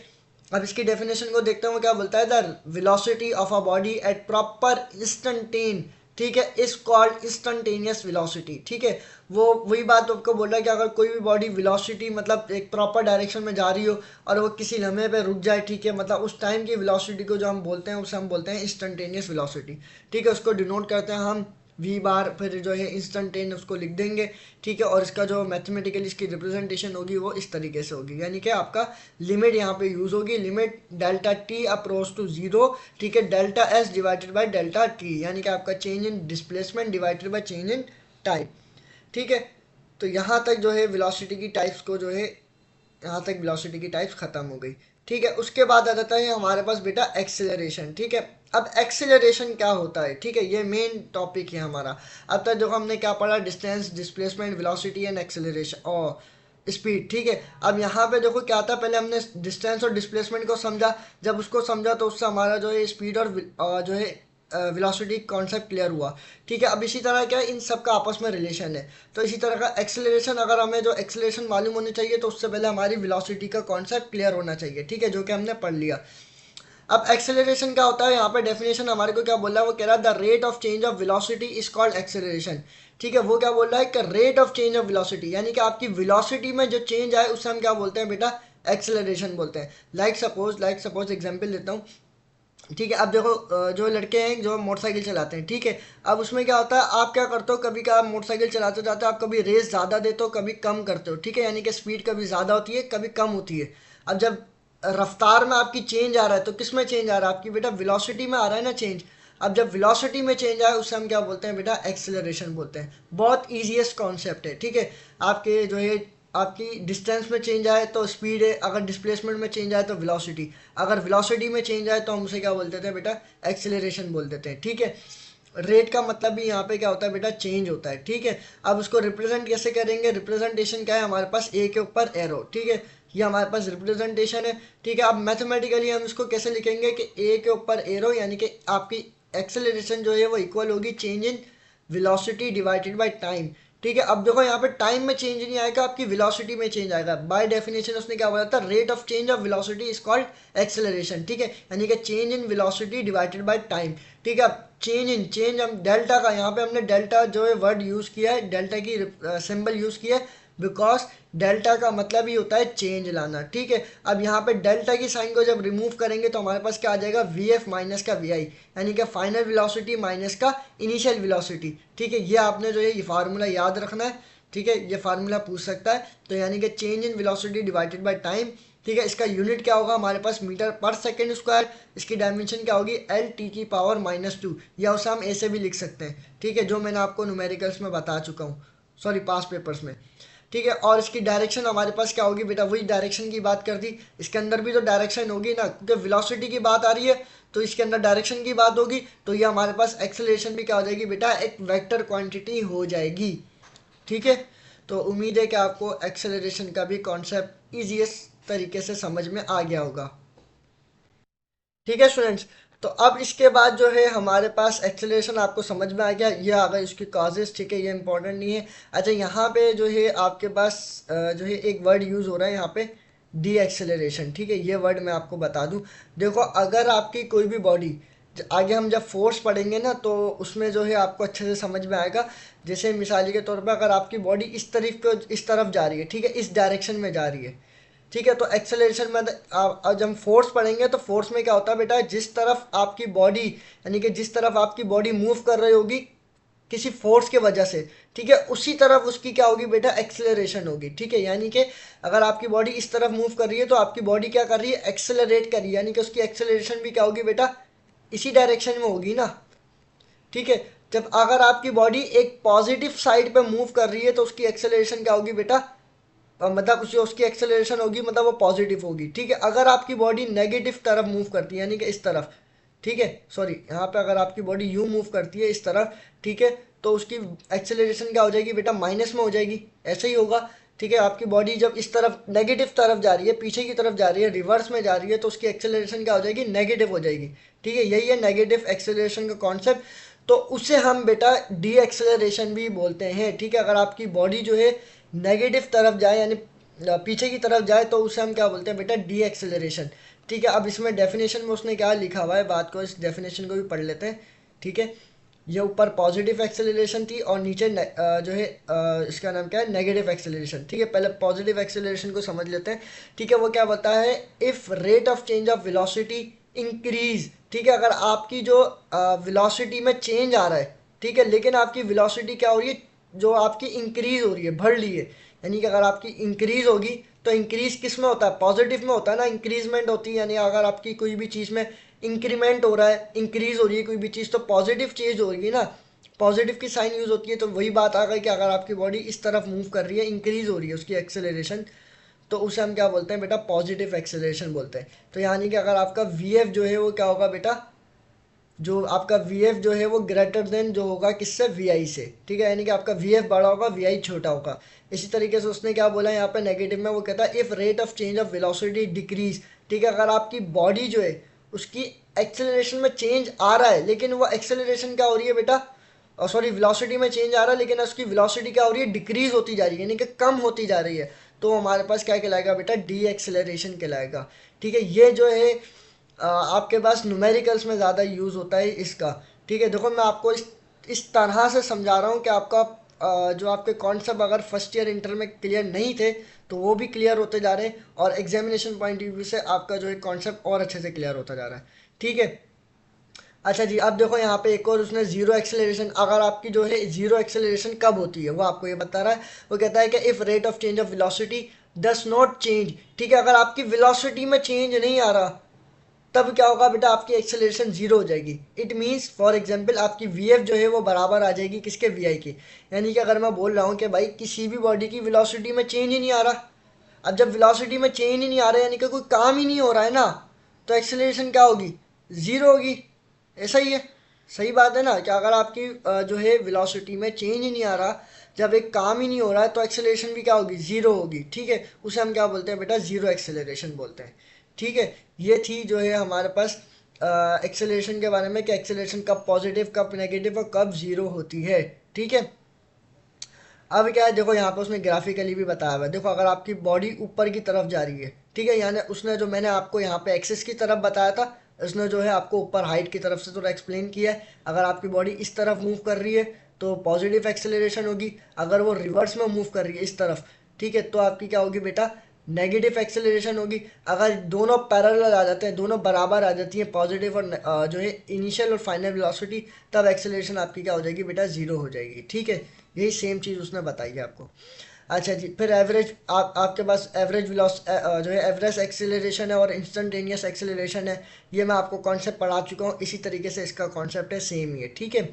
Speaker 1: अब इसकी डेफिनेशन को देखते हैं, वो क्या बोलता है, the velocity of a body at proper instant, ठीक है, इज कॉल्ड इंस्टेंटेनियस वेलोसिटी, ठीक है। वो वही बात आपको बोल रहा है कि अगर कोई भी बॉडी वेलोसिटी मतलब एक प्रॉपर डायरेक्शन में जा रही हो और वो किसी लम्हे पे रुक जाए, ठीक है, मतलब उस टाइम की वेलोसिटी को जो हम बोलते हैं उसे हम बोलते हैं इंस्टेंटेनियस वेलोसिटी, ठीक है। उसको डिनोट करते हैं हम वी बार, फिर जो है इंस्टेंटेन उसको लिख देंगे, ठीक है। और इसका जो मैथमेटिकली इसकी रिप्रेजेंटेशन होगी वो इस तरीके से होगी, यानी कि आपका लिमिट यहाँ पे यूज़ होगी, limit delta T approach to zero, ठीक है, delta S divided by delta T, यानी कि आपका change in displacement divided by change in time, ठीक है। तो यहाँ तक जो है वेलोसिटी की टाइप्स को जो है, यहाँ तक वेलोसिटी की टाइप्स खत्म हो गई, ठीक है। उसके बाद आ जाता है हमारे पास बेटा एक्सेलरेशन, ठीक है। अब एक्सेलरेशन क्या होता है, ठीक है, ये मेन टॉपिक है हमारा। अब तक जो हमने क्या पढ़ा, distance, displacement, velocity and acceleration और स्पीड, ठीक है। अब यहाँ पे देखो क्या था, पहले हमने डिस्टेंस और डिस्प्लेसमेंट को समझा, जब उसको समझा तो उससे हमारा जो है स्पीड और जो है वेलोसिटी कॉन्सेप्ट क्लियर हुआ, ठीक है। अब इसी तरह क्या है, इन सब का आपस में रिलेशन है, तो इसी तरह का एक्सेलरेशन, अगर हमें जो एक्सेलरेशन मालूम होनी चाहिए तो उससे पहले हमारी वेलोसिटी का कॉन्सेप्ट क्लियर होना चाहिए, ठीक है, जो कि हमने पढ़ लिया। अब एक्सेलरेशन क्या होता है, यहाँ पे डेफिनेशन हमारे को क्या बोल रहा है, वो कह रहा है the rate of change of velocity is called acceleration. ठीक है, वो क्या बोल रहा है कि rate of change of velocity, यानी कि आपकी वेलोसिटी में जो चेंज आए उससे हम क्या बोलते हैं बेटा, एक्सेलरेशन बोलते हैं। लाइक सपोज एग्जांपल देता हूँ। ठीक है, अब देखो जो लड़के हैं जो मोटरसाइकिल चलाते हैं, ठीक है, अब उसमें क्या होता है, आप क्या करते हो, कभी का आप मोटरसाइकिल चलाते जाते हो, आप कभी रेस ज़्यादा देते हो, कभी कम करते हो, ठीक है, यानी कि स्पीड कभी ज़्यादा होती है, कभी कम होती है। अब जब रफ्तार में आपकी चेंज आ रहा है तो किस में चेंज आ रहा है, आपकी बेटा वेलोसिटी में आ रहा है ना चेंज। अब जब वेलोसिटी में चेंज आए उससे हम क्या बोलते हैं बेटा, एक्सेलरेशन बोलते हैं। बहुत ईजीएस्ट कॉन्सेप्ट है, ठीक है। आपके जो है आपकी डिस्टेंस में चेंज आए तो स्पीड है, अगर डिस्प्लेसमेंट में चेंज आए तो वेलोसिटी, अगर वेलोसिटी में चेंज आए तो हम उसे क्या बोल देते हैं बेटा, एक्सेलरेशन बोल देते हैं। ठीक है, रेट का मतलब भी यहाँ पे क्या होता है बेटा, चेंज होता है। ठीक है, अब उसको रिप्रेजेंट कैसे करेंगे, रिप्रेजेंटेशन क्या है हमारे पास, ए के ऊपर एरो। ठीक है, ये हमारे पास रिप्रेजेंटेशन है। ठीक है, अब मैथमेटिकली हम इसको कैसे लिखेंगे कि ए के ऊपर एरो, यानी कि आपकी एक्सेलरेशन जो है वो इक्वल होगी change in velocity divided by time. ठीक है, अब देखो यहाँ पे टाइम में चेंज नहीं आएगा, आपकी वेलोसिटी में चेंज आएगा। बाय डेफिनेशन उसने क्या बोला था, rate of change of velocity is called acceleration. ठीक है, यानी कि change in velocity divided by time. ठीक है, अब चेंज हम डेल्टा का, यहाँ पे हमने डेल्टा जो है वर्ड यूज़ किया है, डेल्टा की सिंबल यूज़ किया है, बिकॉज डेल्टा का मतलब ही होता है चेंज लाना। ठीक है, अब यहाँ पे डेल्टा की साइन को जब रिमूव करेंगे तो हमारे पास क्या आ जाएगा, वी एफ माइनस का वी आई, यानी कि फाइनल वेलोसिटी माइनस का इनिशियल वेलोसिटी। ठीक है, ये आपने जो है ये फार्मूला याद रखना है। ठीक है, ये फार्मूला पूछ सकता है, तो यानी कि change in velocity divided by time. ठीक है, इसका यूनिट क्या होगा हमारे पास, मीटर पर सेकेंड स्क्वायर। इसकी डायमेंशन क्या होगी, एल टी की पावर -2, या उसे हम ऐसे भी लिख सकते हैं। ठीक है, जो मैंने आपको न्यूमेरिकल्स में बता चुका हूँ, सॉरी पास पेपर्स में। ठीक है, और इसकी डायरेक्शन हमारे पास क्या होगी बेटा, वही डायरेक्शन की बात कर दी, इसके अंदर भी तो डायरेक्शन होगी ना, क्योंकि वेलोसिटी की बात आ रही है तो इसके अंदर डायरेक्शन की बात होगी, तो ये हमारे पास एक्सेलरेशन भी क्या हो जाएगी बेटा, एक वेक्टर क्वांटिटी हो जाएगी। ठीक है, तो उम्मीद है कि आपको एक्सेलरेशन का भी कॉन्सेप्ट ईजीएस्ट तरीके से समझ में आ गया होगा। ठीक है स्टूडेंट्स, तो अब इसके बाद जो है हमारे पास एक्सेलरेशन आपको समझ में आ गया, ये आ गए इसकी काजेस। ठीक है, ये इंपॉर्टेंट नहीं है। अच्छा, यहाँ पे जो है आपके पास जो है एक वर्ड यूज़ हो रहा है यहाँ पे, डी एक्सेलरेशन। ठीक है, ये वर्ड मैं आपको बता दूँ। देखो, अगर आपकी कोई भी बॉडी, आगे हम जब फोर्स पढ़ेंगे ना तो उसमें जो है आपको अच्छे से समझ में आएगा। जैसे मिसाल के तौर पर अगर आपकी बॉडी इस तरफ जा रही है, ठीक है, इस डायरेक्शन में जा रही है, ठीक है, तो एक्सेलरेशन में जब हम फोर्स पढ़ेंगे तो फोर्स में क्या होता है बेटा, जिस तरफ आपकी बॉडी, यानी कि जिस तरफ आपकी बॉडी मूव कर रही होगी किसी फोर्स के वजह से, ठीक है, उसी तरफ उसकी क्या होगी बेटा, एक्सेलरेशन होगी। ठीक है, यानी कि अगर आपकी बॉडी इस तरफ मूव कर रही है तो आपकी बॉडी क्या कर रही है, एक्सेलरेट कर रही है, यानी कि उसकी एक्सेलरेशन भी क्या होगी बेटा, इसी डायरेक्शन में होगी ना। ठीक है, जब अगर आपकी बॉडी एक पॉजिटिव साइड पे मूव कर रही है तो उसकी एक्सेलरेशन क्या होगी बेटा, मतलब उसकी एक्सेलरेशन होगी, मतलब वो पॉजिटिव होगी। ठीक है, अगर आपकी बॉडी नेगेटिव तरफ मूव करती है, यानी कि इस तरफ, ठीक है, सॉरी यहाँ पे अगर आपकी बॉडी यू मूव करती है इस तरफ, ठीक है, तो उसकी एक्सेलरेशन क्या हो जाएगी बेटा, माइनस में हो जाएगी। ऐसे ही होगा। ठीक है, आपकी बॉडी जब इस तरफ नेगेटिव तरफ जा रही है, पीछे की तरफ जा रही है, रिवर्स में जा रही है, तो उसकी एक्सेलरेशन क्या हो जाएगी, नेगेटिव हो जाएगी। ठीक है, यही है नेगेटिव एक्सेलरेशन का कॉन्सेप्ट। तो उसे हम बेटा डी एक्सेलरेशन भी बोलते हैं। ठीक है, अगर आपकी बॉडी जो है नेगेटिव तरफ जाए, यानी पीछे की तरफ जाए, तो उसे हम क्या बोलते हैं बेटा, डी एक्सेलरेशन। ठीक है, अब इसमें डेफिनेशन में उसने क्या लिखा हुआ है, बात को इस डेफिनेशन को भी पढ़ लेते हैं। ठीक है, ये ऊपर पॉजिटिव एक्सेलरेशन थी और नीचे जो है इसका नाम क्या है, नेगेटिव एक्सेलरेशन। ठीक है, पहले पॉजिटिव एक्सेलरेशन को समझ लेते हैं। ठीक है, वो क्या बताया है, if rate of change of velocity increase. ठीक है, अगर आपकी जो वेलोसिटी में चेंज आ रहा है, ठीक है, लेकिन आपकी वेलोसिटी क्या हो रही है, जो आपकी इंक्रीज हो रही है, बढ़ रही है, यानी कि अगर आपकी इंक्रीज होगी तो इंक्रीज किस में होता है, पॉजिटिव में होता है ना, इंक्रीजमेंट होती है। यानी अगर आपकी कोई भी चीज़ में इंक्रीमेंट हो रहा है, इंक्रीज हो रही है कोई भी चीज़, तो पॉजिटिव चीज़ हो रही है ना, पॉजिटिव की साइन यूज़ होती है। तो वही बात आ गई कि अगर आपकी बॉडी इस तरफ मूव कर रही है, इंक्रीज हो रही है उसकी एक्सेलरेशन, तो उसे हम क्या बोलते हैं बेटा, पॉजिटिव एक्सेलरेशन बोलते हैं। तो यानी कि अगर आपका वी एफ जो है वो क्या होगा बेटा, जो आपका वी एफ जो है वो ग्रेटर देन जो होगा किससे, वी आई से। ठीक है, यानी कि आपका वी एफ बड़ा होगा, वी आई छोटा होगा। इसी तरीके से उसने क्या बोला यहाँ पे नेगेटिव में, वो कहता है if rate of change of velocity decrease. ठीक है, अगर आपकी बॉडी जो है उसकी एक्सेलरेशन में चेंज आ रहा है, लेकिन वो एक्सेलरेशन क्या हो रही है बेटा, सॉरी वेलोसिटी में चेंज आ रहा है, लेकिन उसकी वेलोसिटी क्या हो रही है, डिक्रीज होती जा रही है, यानी कि कम होती जा रही है, तो हमारे पास क्या कहलाएगा बेटा, डी एक्सेलरेशन कहलाएगा। ठीक है, ये जो है आपके पास न्यूमेरिकल्स में ज़्यादा यूज़ होता है इसका। ठीक है, देखो मैं आपको इस तरह से समझा रहा हूँ कि आपका जो आपके कॉन्सेप्ट अगर फर्स्ट ईयर इंटर में क्लियर नहीं थे तो वो भी क्लियर होते जा रहे हैं, और एग्जामिनेशन पॉइंट ऑफ व्यू से आपका जो है कॉन्सेप्ट और अच्छे से क्लियर होता जा रहा है। ठीक है, अच्छा जी, अब देखो यहाँ पे एक और उसने जीरो एक्सेलरेशन, अगर आपकी जो है जीरो एक्सेलरेशन कब होती है वो आपको ये बता रहा है। वो कहता है कि if rate of change of velocity does not change. ठीक है, अगर आपकी वेलोसिटी में चेंज नहीं आ रहा तब क्या होगा बेटा, आपकी एक्सेलरेशन जीरो हो जाएगी। इट मीन्स फॉर एग्जांपल आपकी वी एफ जो है वो बराबर आ जाएगी किसके, वी आई के। यानी कि अगर मैं बोल रहा हूँ कि भाई किसी भी बॉडी की वेलोसिटी में चेंज ही नहीं आ रहा, अब जब वेलोसिटी में चेंज ही नहीं आ रहा यानी कि कोई काम ही नहीं हो रहा है ना, तो एक्सेलरेशन क्या होगी, ज़ीरो होगी। ऐसा ही है, सही बात है ना, कि अगर आपकी जो है वेलोसिटी में चेंज ही नहीं आ रहा, जब एक काम ही नहीं हो रहा है, तो एक्सेलरेशन भी क्या होगी, ज़ीरो होगी। ठीक है, उसे हम क्या बोलते हैं बेटा, ज़ीरो एक्सेलरेशन बोलते हैं। ठीक है, ये थी जो है हमारे पास एक्सेलरेशन के बारे में, कि एक्सेलरेशन कब पॉजिटिव कब नेगेटिव और कब ज़ीरो होती है। ठीक है, अब क्या है, देखो यहाँ पे उसने ग्राफिकली भी बताया हुआ है। देखो अगर आपकी बॉडी ऊपर की तरफ जा रही है, ठीक है, यानी उसने जो मैंने आपको यहाँ पे एक्सिस की तरफ बताया था, उसने जो है आपको ऊपर हाइट की तरफ से थोड़ा एक्सप्लेन किया है। अगर आपकी बॉडी इस तरफ मूव कर रही है तो पॉजिटिव एक्सेलरेशन होगी, अगर वो रिवर्स में मूव कर रही है इस तरफ, ठीक है, तो आपकी क्या होगी बेटा, नेगेटिव एक्सेलरेशन होगी। अगर दोनों पैरेलल आ जाते हैं, दोनों बराबर आ जाती हैं, पॉजिटिव और जो है इनिशियल और फाइनल वेलोसिटी, तब एक्सेलरेशन आपकी क्या हो जाएगी बेटा, ज़ीरो हो जाएगी। ठीक है, यही सेम चीज़ उसने बताई है आपको। अच्छा जी, फिर एवरेज, आपके पास एवरेज जो है एवरेज एक्सेलरेशन है और इंस्टेंटेनियस एक्सेलरेशन है। ये मैं आपको कॉन्सेप्ट पढ़ा चुका हूँ, इसी तरीके से इसका कॉन्सेप्ट है, सेम ही है। ठीक है,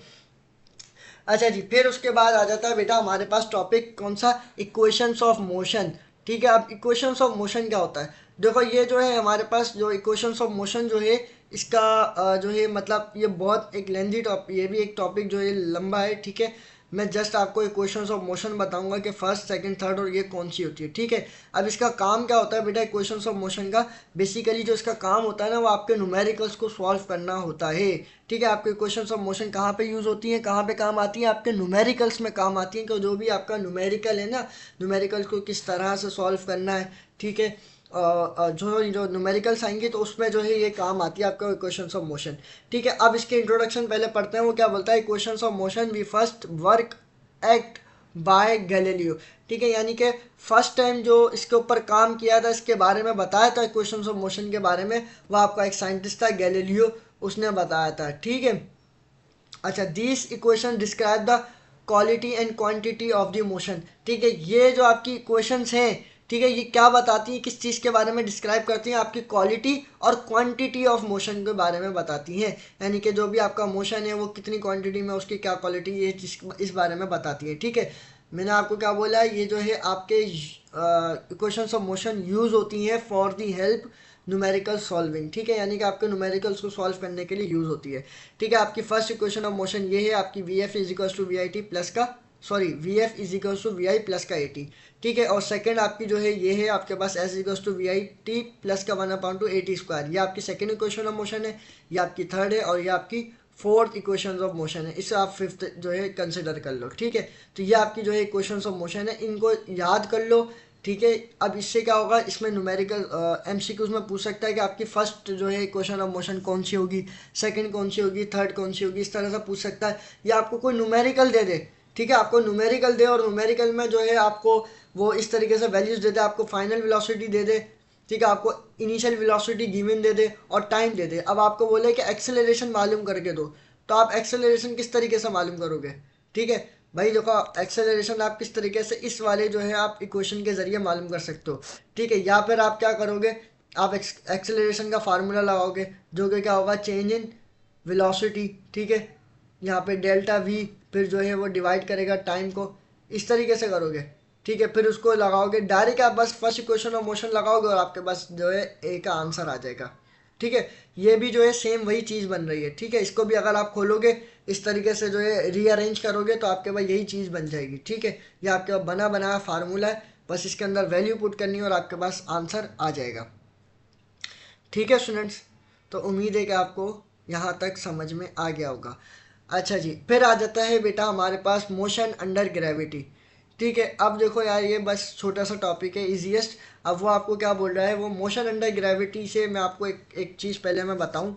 Speaker 1: अच्छा जी, फिर उसके बाद आ जाता है बेटा हमारे पास टॉपिक कौन सा, इक्वेशंस ऑफ मोशन। ठीक है, अब इक्वेशंस ऑफ मोशन क्या होता है, देखो ये जो है हमारे पास जो इक्वेशंस ऑफ मोशन जो है इसका जो है मतलब ये बहुत एक लेंथी टॉपिक, ये भी एक टॉपिक जो है लंबा है। ठीक है, मैं जस्ट आपको इक्वेशंस ऑफ मोशन बताऊंगा कि फर्स्ट सेकंड थर्ड और ये कौन सी होती है। ठीक है, अब इसका काम क्या होता है बेटा, इक्वेशंस ऑफ मोशन का बेसिकली जो इसका काम होता है ना, वो आपके न्यूमेरिकल्स को सॉल्व करना होता है। ठीक है, आपके इक्वेशंस ऑफ मोशन कहाँ पे यूज़ होती हैं, कहाँ पे काम आती हैं, आपके न्यूमेरिकल्स में काम आती हैं, कि जो भी आपका न्यूमेरिकल है ना, न्यूमेरिकल्स को किस तरह से सॉल्व करना है। ठीक है, जो जो न्यूमेरिकल्स आएंगे तो उसमें जो है ये काम आती है आपका इक्वेशंस ऑफ मोशन। ठीक है, अब इसके इंट्रोडक्शन पहले पढ़ते हैं। वो क्या बोलता है, equations of motion we first work act by Galileo. ठीक है, यानी कि फर्स्ट टाइम जो इसके ऊपर काम किया था, इसके बारे में बताया था इक्वेशंस ऑफ मोशन के बारे में, वो आपका एक साइंटिस्ट था गैलीलियो, उसने बताया था। ठीक है, अच्छा, this equation describe the quality and quantity of the motion. ठीक है, ये जो आपकी इक्वेशंस हैं, ठीक है, ये क्या बताती हैं, किस चीज़ के बारे में डिस्क्राइब करती हैं, आपकी क्वालिटी और क्वांटिटी ऑफ मोशन के बारे में बताती हैं। यानी कि जो भी आपका मोशन है वो कितनी क्वांटिटी में, उसकी क्या क्वालिटी, ये चीज़ इस बारे में बताती है। ठीक है, मैंने आपको क्या बोला है, ये जो है आपके इक्वेशंस ऑफ मोशन यूज़ होती हैं for the help numerical solving. ठीक है, यानी कि आपके न्यूमेरिकल्स को सॉल्व करने के लिए यूज़ होती है। ठीक है, आपकी फर्स्ट इक्वेशन ऑफ मोशन ये है आपकी V F is equals to V I T plus का, sorry V F is equals to V I plus का ए टी। ठीक है, और सेकंड आपकी जो है ये है आपके पास S equals to V I T plus का 1/2 ए टी स्क्वायर। ये आपकी सेकंड इक्वेशन ऑफ मोशन है, ये आपकी थर्ड है, और ये आपकी फोर्थ इक्वेशन ऑफ मोशन है। इसे आप फिफ्थ जो है कंसिडर कर लो। ठीक है, तो ये आपकी जो है इक्वेशंस ऑफ मोशन है, इनको याद कर लो। ठीक है, अब इससे क्या होगा, इसमें न्यूमेरिकल एमसीक्यूज में पूछ सकता है कि आपकी फर्स्ट जो है इक्वेशन ऑफ मोशन कौन सी होगी, सेकंड कौन सी होगी, थर्ड कौन सी होगी, इस तरह से पूछ सकता है। या आपको कोई न्यूमेरिकल दे दे, ठीक है, आपको न्यूमेरिकल दे और न्यूमेरिकल में जो है आपको वो इस तरीके से वैल्यूज दे दे, आपको फाइनल वेलोसिटी दे दे, ठीक है, आपको इनिशियल वेलोसिटी गिवन दे दे और टाइम दे दे। अब आपको बोले कि एक्सेलरेशन मालूम करके दो, तो आप एक्सेलरेशन किस तरीके से मालूम करोगे। ठीक है भाई, देखो एक्सेलरेशन आप किस तरीके से इस वाले जो है आप इक्वेशन के जरिए मालूम कर सकते हो। ठीक है, या फिर आप क्या करोगे, आप एक्सेलरेशन का फार्मूला लगाओगे, जो कि क्या होगा, चेंज इन वेलोसिटी। ठीक है, यहाँ पे डेल्टा वी, फिर जो है वो डिवाइड करेगा टाइम को, इस तरीके से करोगे। ठीक है, फिर उसको लगाओगे डायरेक्ट, आप बस फर्स्ट इक्वेशन ऑफ मोशन लगाओगे और आपके पास जो है ए का आंसर आ जाएगा। ठीक है, ये भी जो है सेम वही चीज़ बन रही है। ठीक है, इसको भी अगर आप खोलोगे इस तरीके से जो है रीअरेंज करोगे तो आपके पास यही चीज़ बन जाएगी। ठीक है, ये आपके पास बना बनाया फार्मूला है, बस इसके अंदर वैल्यू पुट करनी है और आपके पास आंसर आ जाएगा। ठीक है स्टूडेंट्स, तो उम्मीद है कि आपको यहाँ तक समझ में आ गया होगा। अच्छा जी, फिर आ जाता है बेटा हमारे पास मोशन अंडर ग्रेविटी। ठीक है। अब देखो यार, ये बस छोटा सा टॉपिक है, इजीएस्ट। अब वो आपको क्या बोल रहा है, वो मोशन अंडर ग्रेविटी से मैं आपको एक चीज़ पहले मैं बताऊं।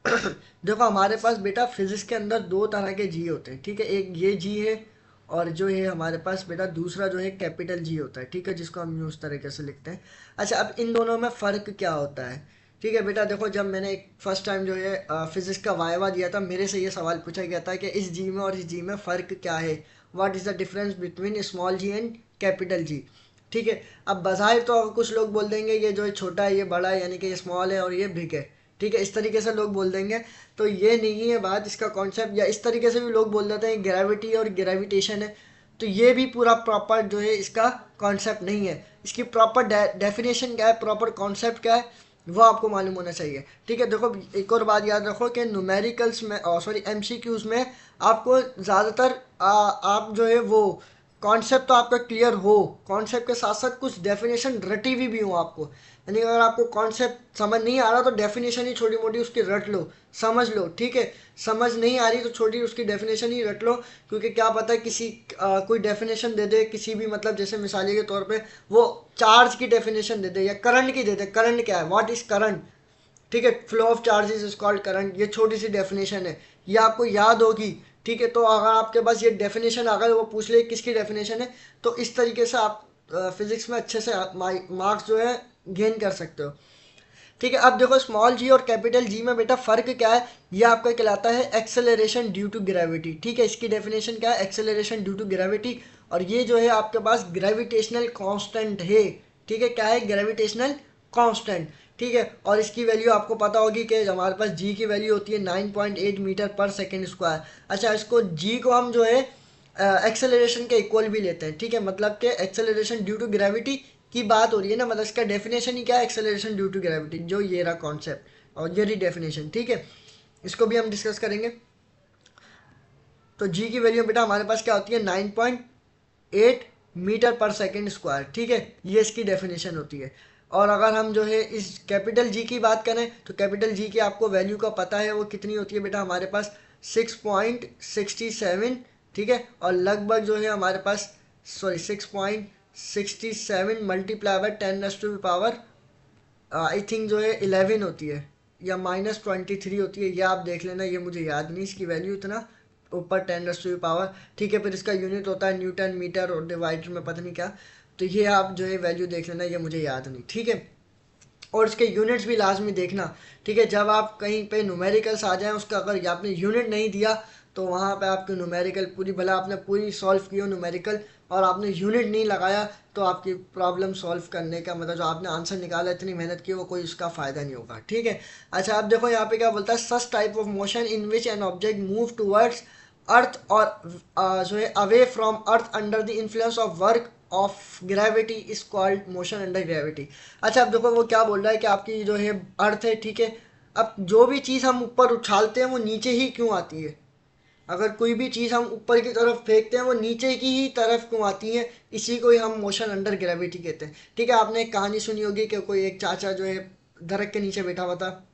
Speaker 1: देखो हमारे पास बेटा फिजिक्स के अंदर दो तरह के जी होते हैं, ठीक है। एक ये जी है, और जो है हमारे पास बेटा दूसरा जो है कैपिटल जी होता है, ठीक है, जिसको हम यूँ उस तरीके से लिखते हैं। अच्छा, अब इन दोनों में फ़र्क क्या होता है? ठीक है बेटा, देखो जब मैंने फर्स्ट टाइम जो है फिजिक्स का वाइवा दिया था, मेरे से ये सवाल पूछा गया था कि इस जी में और इस जी में फ़र्क क्या है, what is the difference between small G and capital G. ठीक है। अब बज़ाहिर तो कुछ लोग बोल देंगे ये जो है छोटा है, ये बड़ा है, यानी कि ये स्मॉल है और ये बिग है। ठीक है, इस तरीके से लोग बोल देंगे। तो ये नहीं है बात, इसका कॉन्सेप्ट। या इस तरीके से भी लोग बोल देते हैं ग्रेविटी और ग्रेविटेशन है, तो ये भी पूरा प्रॉपर जो है इसका कॉन्सेप्ट नहीं है। इसकी प्रॉपर डेफिनेशन क्या है, प्रॉपर कॉन्सेप्ट क्या है, वो आपको मालूम होना चाहिए। ठीक है। देखो एक और बात याद रखो कि न्यूमेरिकल्स में, सॉरी एमसीक्यूज में, आपको ज़्यादातर आप जो है वो कॉन्सेप्ट तो आपका क्लियर हो, कॉन्सेप्ट के साथ साथ कुछ डेफिनेशन रटी हुई भी हो आपको। यानी अगर आपको कॉन्सेप्ट समझ नहीं आ रहा तो डेफिनेशन ही छोटी मोटी उसकी रट लो, समझ लो। ठीक है। समझ नहीं आ रही तो छोटी उसकी डेफिनेशन ही रट लो, क्योंकि क्या पता है किसी कोई डेफिनेशन दे दे किसी भी, मतलब जैसे मिसाली के तौर पे वो चार्ज की डेफिनेशन दे दे या करंट की दे दे। करंट क्या है, व्हाट इज करंट? ठीक है, flow of charges is called current. ये छोटी सी डेफिनेशन है, ये आपको याद होगी। ठीक है, तो अगर आपके पास ये डेफिनेशन अगर वो पूछ ले किसकी डेफिनेशन है, तो इस तरीके से आप फिजिक्स में अच्छे से मार्क्स जो है गेन कर सकते हो। ठीक है। अब देखो स्मॉल जी और कैपिटल जी में बेटा फ़र्क क्या है, ये आपका कहलाता है एक्सेलरेशन ड्यू टू ग्रेविटी। ठीक है, इसकी डेफिनेशन क्या है, एक्सेलरेशन ड्यू टू ग्रेविटी। और ये जो है आपके पास ग्रेविटेशनल कांस्टेंट है। ठीक है, क्या है, ग्रेविटेशनल कांस्टेंट। ठीक है, और इसकी वैल्यू आपको पता होगी कि हमारे पास जी की वैल्यू होती है 9.8 मीटर पर सेकेंड स्क्वायर। अच्छा, इसको जी को हम जो है एक्सेलरेशन के इक्वल भी लेते हैं। ठीक है, मतलब कि एक्सेलरेशन ड्यू टू ग्रेविटी की बात हो रही है ना, मतलब इसका डेफिनेशन ही क्या है, एक्सेलरेशन ड्यू टू ग्रेविटी, जो ये रहा कॉन्सेप्ट और ये रही डेफिनेशन। ठीक है, इसको भी हम डिस्कस करेंगे। तो जी की वैल्यू बेटा हमारे पास क्या होती है, 9.8 मीटर पर सेकेंड स्क्वायर। ठीक है, ये इसकी डेफिनेशन होती है। और अगर हम जो है इस कैपिटल जी की बात करें तो कैपिटल जी की आपको वैल्यू का पता है, वो कितनी होती है बेटा हमारे पास, 6.67। ठीक है, और लगभग जो है हमारे पास, sorry 6.67 multiply by 10⁻⁴ I think जो है 11 होती है या -23 होती है, ये आप देख लेना, ये मुझे याद नहीं इसकी वैल्यू इतना, ऊपर 10⁻⁴। ठीक है, फिर इसका यूनिट होता है न्यूटन मीटर और डिवाइडर में पता नहीं क्या। तो ये आप जो है वैल्यू देख लेना, ये मुझे याद नहीं। ठीक है, और इसके यूनिट्स भी लाजमी देखना। ठीक है, जब आप कहीं पे न्यूमेरिकल्स आ जाएं, उसका अगर आपने यूनिट नहीं दिया तो वहाँ पे आपकी न्यूमेरिकल पूरी, भला आपने पूरी सॉल्व की हो न्यूमेरिकल और आपने यूनिट नहीं लगाया, तो आपकी प्रॉब्लम सॉल्व करने का मतलब जो आपने आंसर निकाला, इतनी मेहनत की, वो कोई उसका फ़ायदा नहीं होगा। ठीक है। अच्छा, अब देखो यहाँ पे क्या बोलता है, such type of motion in which an object move towards earth और जो है away from earth under the influence of work of gravity is called motion under gravity. अच्छा, अब देखो वो क्या बोल रहा है कि आपकी जो है अर्थ है, ठीक है, अब जो भी चीज़ हम ऊपर उछालते हैं वो नीचे ही क्यों आती है? अगर कोई भी चीज़ हम ऊपर की तरफ फेंकते हैं वो नीचे की ही तरफ क्यों आती है? इसी को ही हम मोशन अंडर ग्रेविटी कहते हैं। ठीक है, आपने एक कहानी सुनी होगी कि कोई एक चाचा जो है दरख्त के नीचे बैठा हुआ था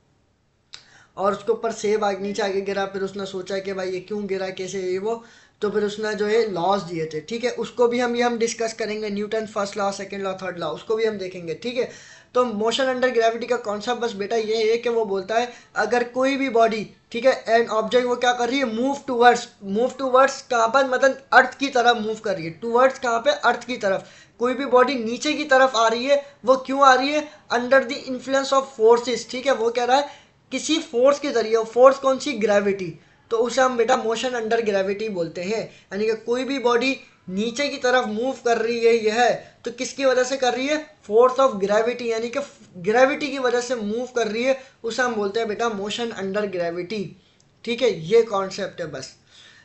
Speaker 1: और उसके ऊपर सेब आगे नीचे आगे गिरा, फिर उसने सोचा कि भाई ये क्यों गिरा, कैसे ये वो, तो फिर उसने जो है लॉज दिए थे। ठीक है, उसको भी हम डिस्कस करेंगे, Newton first law, second law, third law, उसको भी हम देखेंगे। ठीक है, तो मोशन अंडर ग्रेविटी का कॉन्सेप्ट बस बेटा ये है कि वो बोलता है अगर कोई भी बॉडी, ठीक है, एंड ऑब्जेक्ट वो क्या कर रही है, मूव टूवर्ड्स कहाँ पर, मतलब अर्थ की तरफ मूव कर रही है, टूवर्ड्स कहाँ पे, अर्थ की तरफ। कोई भी बॉडी नीचे की तरफ आ रही है, वो क्यों आ रही है, under the influence of forces. ठीक है, वो कह रहा है किसी फोर्स के जरिए, फोर्स कौन सी, ग्रेविटी, तो उसे हम बेटा मोशन अंडर ग्रेविटी बोलते हैं। यानी कि कोई भी बॉडी नीचे की तरफ मूव कर रही है, यह है तो किसकी वजह से कर रही है, फोर्स ऑफ ग्रेविटी, यानी कि ग्रेविटी की वजह से मूव कर रही है, उसे हम बोलते हैं बेटा मोशन अंडर ग्रेविटी। ठीक है, ये कॉन्सेप्ट है बस।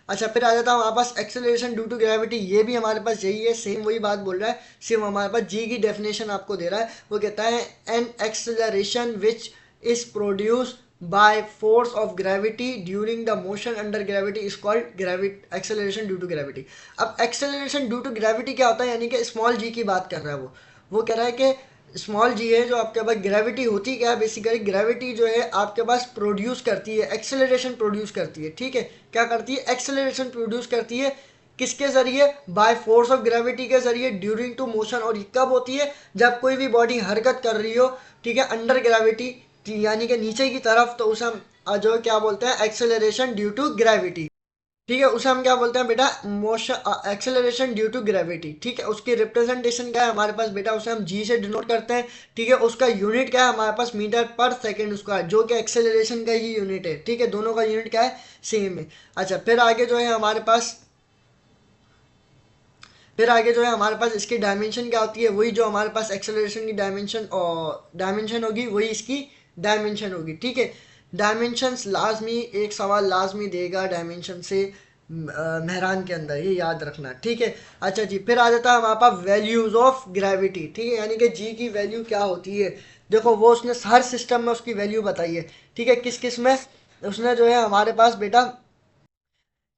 Speaker 1: अच्छा, फिर आ जाता है हमारे पास एक्सेलरेशन ड्यू टू ग्रेविटी, ये भी हमारे पास यही है, सेम वही बात बोल रहा है, सिर्फ हमारे पास जी की डेफिनेशन आपको दे रहा है। वो कहता है an acceleration which is produced by force of gravity during the motion under gravity is called acceleration due to gravity। अब acceleration due to gravity क्या होता है, यानी कि स्मॉल जी की बात कर रहा है वो कह रहा है कि स्मॉल जी है जो आपके पास, ग्रेविटी होती क्या है, बेसिकली ग्रेविटी जो है आपके पास प्रोड्यूस करती है, एक्सेलरेशन प्रोड्यूस करती है। ठीक है, क्या करती है, एक्सेलरेशन प्रोड्यूस करती है किसके जरिए? बाय फोर्स ऑफ ग्रेविटी के जरिए ड्यूरिंग टू मोशन। और ये कब होती है? जब कोई भी बॉडी हरकत कर रही हो, ठीक है, अंडर ग्रेविटी, यानी कि नीचे की तरफ, तो उसे हम जो क्या बोलते हैं? Acceleration due to gravity. ठीक है, उसे हम क्या बोलते हैं बेटा? Motion, acceleration due to gravity. ठीक है, उसकी रिप्रेजेंटेशन क्या है हमारे पास बेटा? उसे हम जी से डिनोट करते हैं। ठीक है, उसका यूनिट क्या है हमारे पास? मीटर पर सेकंड स्क्वायर, जो कि एक्सेलरेशन का ही यूनिट है। ठीक है, दोनों का यूनिट क्या है? सेम है। अच्छा, फिर आगे जो है हमारे पास, इसकी डायमेंशन क्या होती है? वही जो हमारे पास एक्सेलरेशन की डायमेंशन और डायमेंशन होगी, वही इसकी डायमेंशन होगी। ठीक है, डायमेंशंस लाजमी, एक सवाल लाजमी देगा डायमेंशन से मेहरान के अंदर, ये याद रखना। ठीक है, अच्छा जी, फिर आ जाता है हमारे पास वैल्यूज ऑफ ग्रेविटी। ठीक है, यानी कि जी की वैल्यू क्या होती है? देखो, वो उसने हर सिस्टम में उसकी वैल्यू बताई है। ठीक है, किस किस में उसने जो है हमारे पास बेटा,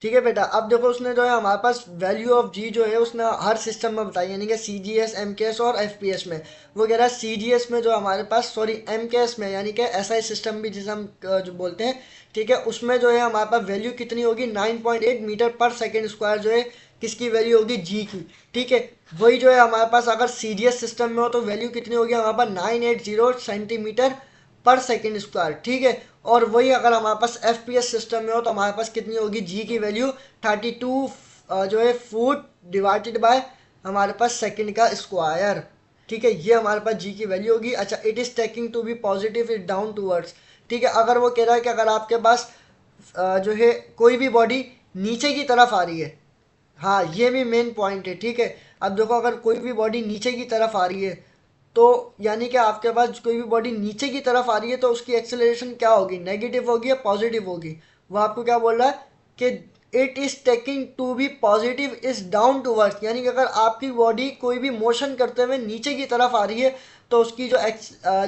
Speaker 1: ठीक है बेटा, अब देखो उसने जो है हमारे पास वैल्यू ऑफ जी जो है उसने हर सिस्टम में बताई, यानी कि सी जी एस, एम के एस और एफ पी एस में। वो कह रहा है सी जी एस में जो हमारे पास, सॉरी एम के एस में, यानी कि एस आई सिस्टम भी जिसे हम जो बोलते हैं, ठीक है, उसमें जो है हमारे पास वैल्यू कितनी होगी? 9.8 मीटर पर सेकेंड स्क्वायर जो है किसकी वैल्यू होगी? जी की। ठीक है, वही जो है हमारे पास अगर सी जी एस सिस्टम में हो तो वैल्यू कितनी होगी हमारे पास? 980 सेंटीमीटर पर सेकेंड स्क्वायर। ठीक है, और वही अगर हमारे पास एफ पी एस सिस्टम में हो तो हमारे पास कितनी होगी? जी की वैल्यू 32 जो है फुट डिवाइडेड बाय हमारे पास सेकंड का स्क्वायर। ठीक है, ये हमारे पास जी की वैल्यू होगी। अच्छा, it is taking to be positive it down towards. ठीक है, अगर वो कह रहा है कि अगर आपके पास जो है कोई भी बॉडी नीचे की तरफ आ रही है, हाँ ये भी मेन पॉइंट है। ठीक है, अब देखो अगर कोई भी बॉडी नीचे की तरफ आ रही है, तो यानी कि आपके पास कोई भी बॉडी नीचे की तरफ आ रही है तो उसकी एक्सेलरेशन क्या होगी? नेगेटिव होगी या पॉजिटिव होगी? वो आपको क्या बोल रहा है कि it is taking to be positive is down towards, यानी कि अगर आपकी बॉडी कोई भी मोशन करते हुए नीचे की तरफ आ रही है तो उसकी जो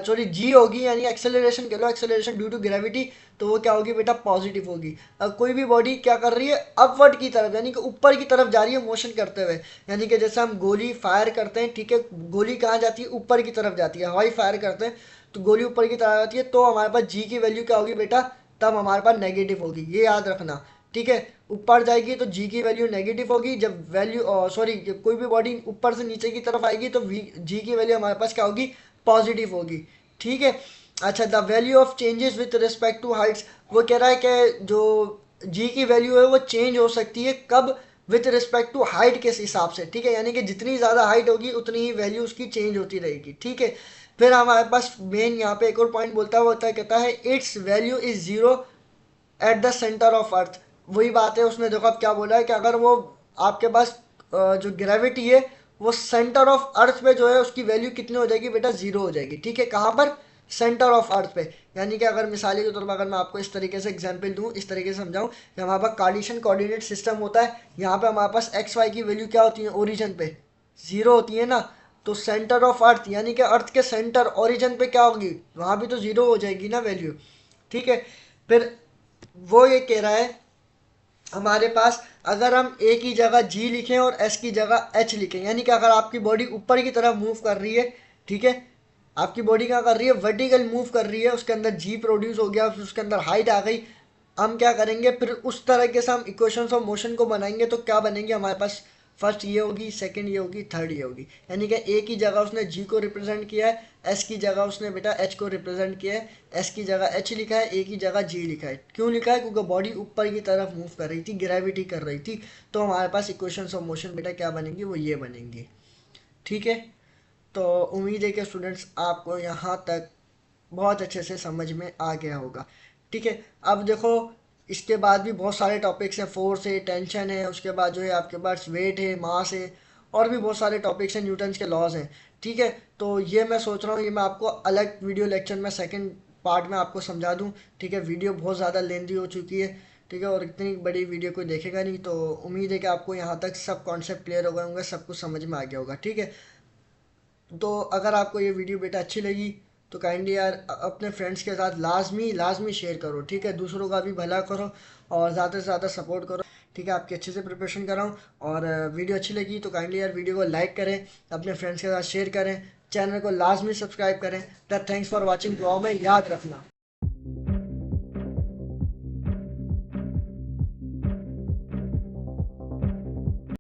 Speaker 1: सॉरी जी होगी, यानी एक्सेलरेशन कह लो, एक्सेलरेशन ड्यू टू ग्रेविटी, तो वो क्या होगी बेटा? पॉजिटिव होगी। अब कोई भी बॉडी क्या कर रही है? अपवर्ड की तरफ, यानी कि ऊपर की तरफ जा रही है मोशन करते हुए, यानी कि जैसे हम गोली फायर करते हैं, ठीक है, गोली कहाँ जाती है? ऊपर की तरफ जाती है। हवाई फायर करते हैं तो गोली ऊपर की तरफ जाती है, तो हमारे पास जी की वैल्यू क्या होगी बेटा? तब हमारे पास नेगेटिव होगी, ये याद रखना। ठीक है, ऊपर जाएगी तो जी की वैल्यू नेगेटिव होगी, जब वैल्यू सॉरी कोई भी बॉडी ऊपर से नीचे की तरफ आएगी तो जी की वैल्यू हमारे पास क्या होगी? पॉजिटिव होगी। ठीक है, अच्छा, the value of changes with respect to heights, वो कह रहा है कि जो जी की वैल्यू है वो चेंज हो सकती है, कब? विथ रिस्पेक्ट टू हाइट के हिसाब से। ठीक है, यानी कि जितनी ज़्यादा हाइट होगी उतनी ही वैल्यू उसकी चेंज होती रहेगी। ठीक है, फिर हमारे पास मेन यहाँ पे एक और पॉइंट बोलता है, वो होता है, कहता है it's value is zero at the centre of earth. वही बात है, उसने देखो अब क्या बोला है कि अगर वो आपके पास जो ग्रेविटी है वो सेंटर ऑफ अर्थ पे जो है उसकी वैल्यू कितनी हो जाएगी बेटा? जीरो हो जाएगी। ठीक है, कहाँ पर? सेंटर ऑफ अर्थ पे। यानी कि अगर मिसाल के तौर पर अगर मैं आपको इस तरीके से एग्जांपल दूं, इस तरीके से समझाऊं कि हमारे पास कार्टेशियन कोऑर्डिनेट सिस्टम होता है, यहाँ पे हमारे पास एक्स वाई की वैल्यू क्या होती है? ओरिजिन पे जीरो होती है ना, तो सेंटर ऑफ अर्थ यानी कि अर्थ के सेंटर ओरिजिन पे क्या होगी? वहाँ भी तो जीरो हो जाएगी ना वैल्यू। ठीक है, फिर वो ये कह रहा है हमारे पास अगर हम ए की जगह जी लिखें और एस की जगह एच लिखें, यानी कि अगर आपकी बॉडी ऊपर की तरफ मूव कर रही है, ठीक है, आपकी बॉडी क्या कर रही है? वर्टिकल मूव कर रही है, उसके अंदर जी प्रोड्यूस हो गया, उसके अंदर हाइट आ गई। हम क्या करेंगे फिर? उस तरीके से हम इक्वेशंस ऑफ मोशन को बनाएंगे तो क्या बनेंगे हमारे पास? फर्स्ट ये होगी, सेकंड ये होगी, थर्ड ये होगी। यानी कि ए की जगह उसने जी को रिप्रेजेंट किया है, एस की जगह उसने बेटा एच को रिप्रेजेंट किया है, एस की जगह एच लिखा है, ए की जगह जी लिखा है। क्यों लिखा है? क्योंकि बॉडी ऊपर की तरफ मूव कर रही थी, ग्रेविटी कर रही थी, तो हमारे पास इक्वेशंस ऑफ मोशन बेटा क्या बनेंगी? वो ये बनेंगी। ठीक है, तो उम्मीद है कि स्टूडेंट्स आपको यहाँ तक बहुत अच्छे से समझ में आ गया होगा। ठीक है, अब देखो इसके बाद भी बहुत सारे टॉपिक्स हैं, फोर्स है, टेंशन है, उसके बाद जो है आपके पास वेट है, मास है, और भी बहुत सारे टॉपिक्स हैं, न्यूटन्स के लॉज हैं। ठीक है, तो ये मैं सोच रहा हूँ ये मैं आपको अलग वीडियो लेक्चर में सेकंड पार्ट में आपको समझा दूँ। ठीक है, वीडियो बहुत ज़्यादा लेंदी हो चुकी है। ठीक है, और इतनी बड़ी वीडियो कोई देखेगा नहीं, तो उम्मीद है कि आपको यहाँ तक सब कॉन्सेप्ट क्लियर हो गए होंगे, सब कुछ समझ में आ गया होगा। ठीक है, तो अगर आपको ये वीडियो बेटा अच्छी लगी तो काइंडली यार अपने फ्रेंड्स के साथ लाजमी लाजमी शेयर करो। ठीक है, दूसरों का भी भला करो और ज़्यादा से ज़्यादा सपोर्ट करो। ठीक है, आपकी अच्छे से प्रिपरेशन कराऊँ। और वीडियो अच्छी लगी तो काइंडली यार वीडियो को लाइक करें, अपने फ्रेंड्स के साथ शेयर करें, चैनल को लाजमी सब्सक्राइब करें। द थैंक्स फॉर वॉचिंग, दुआ में याद रखना।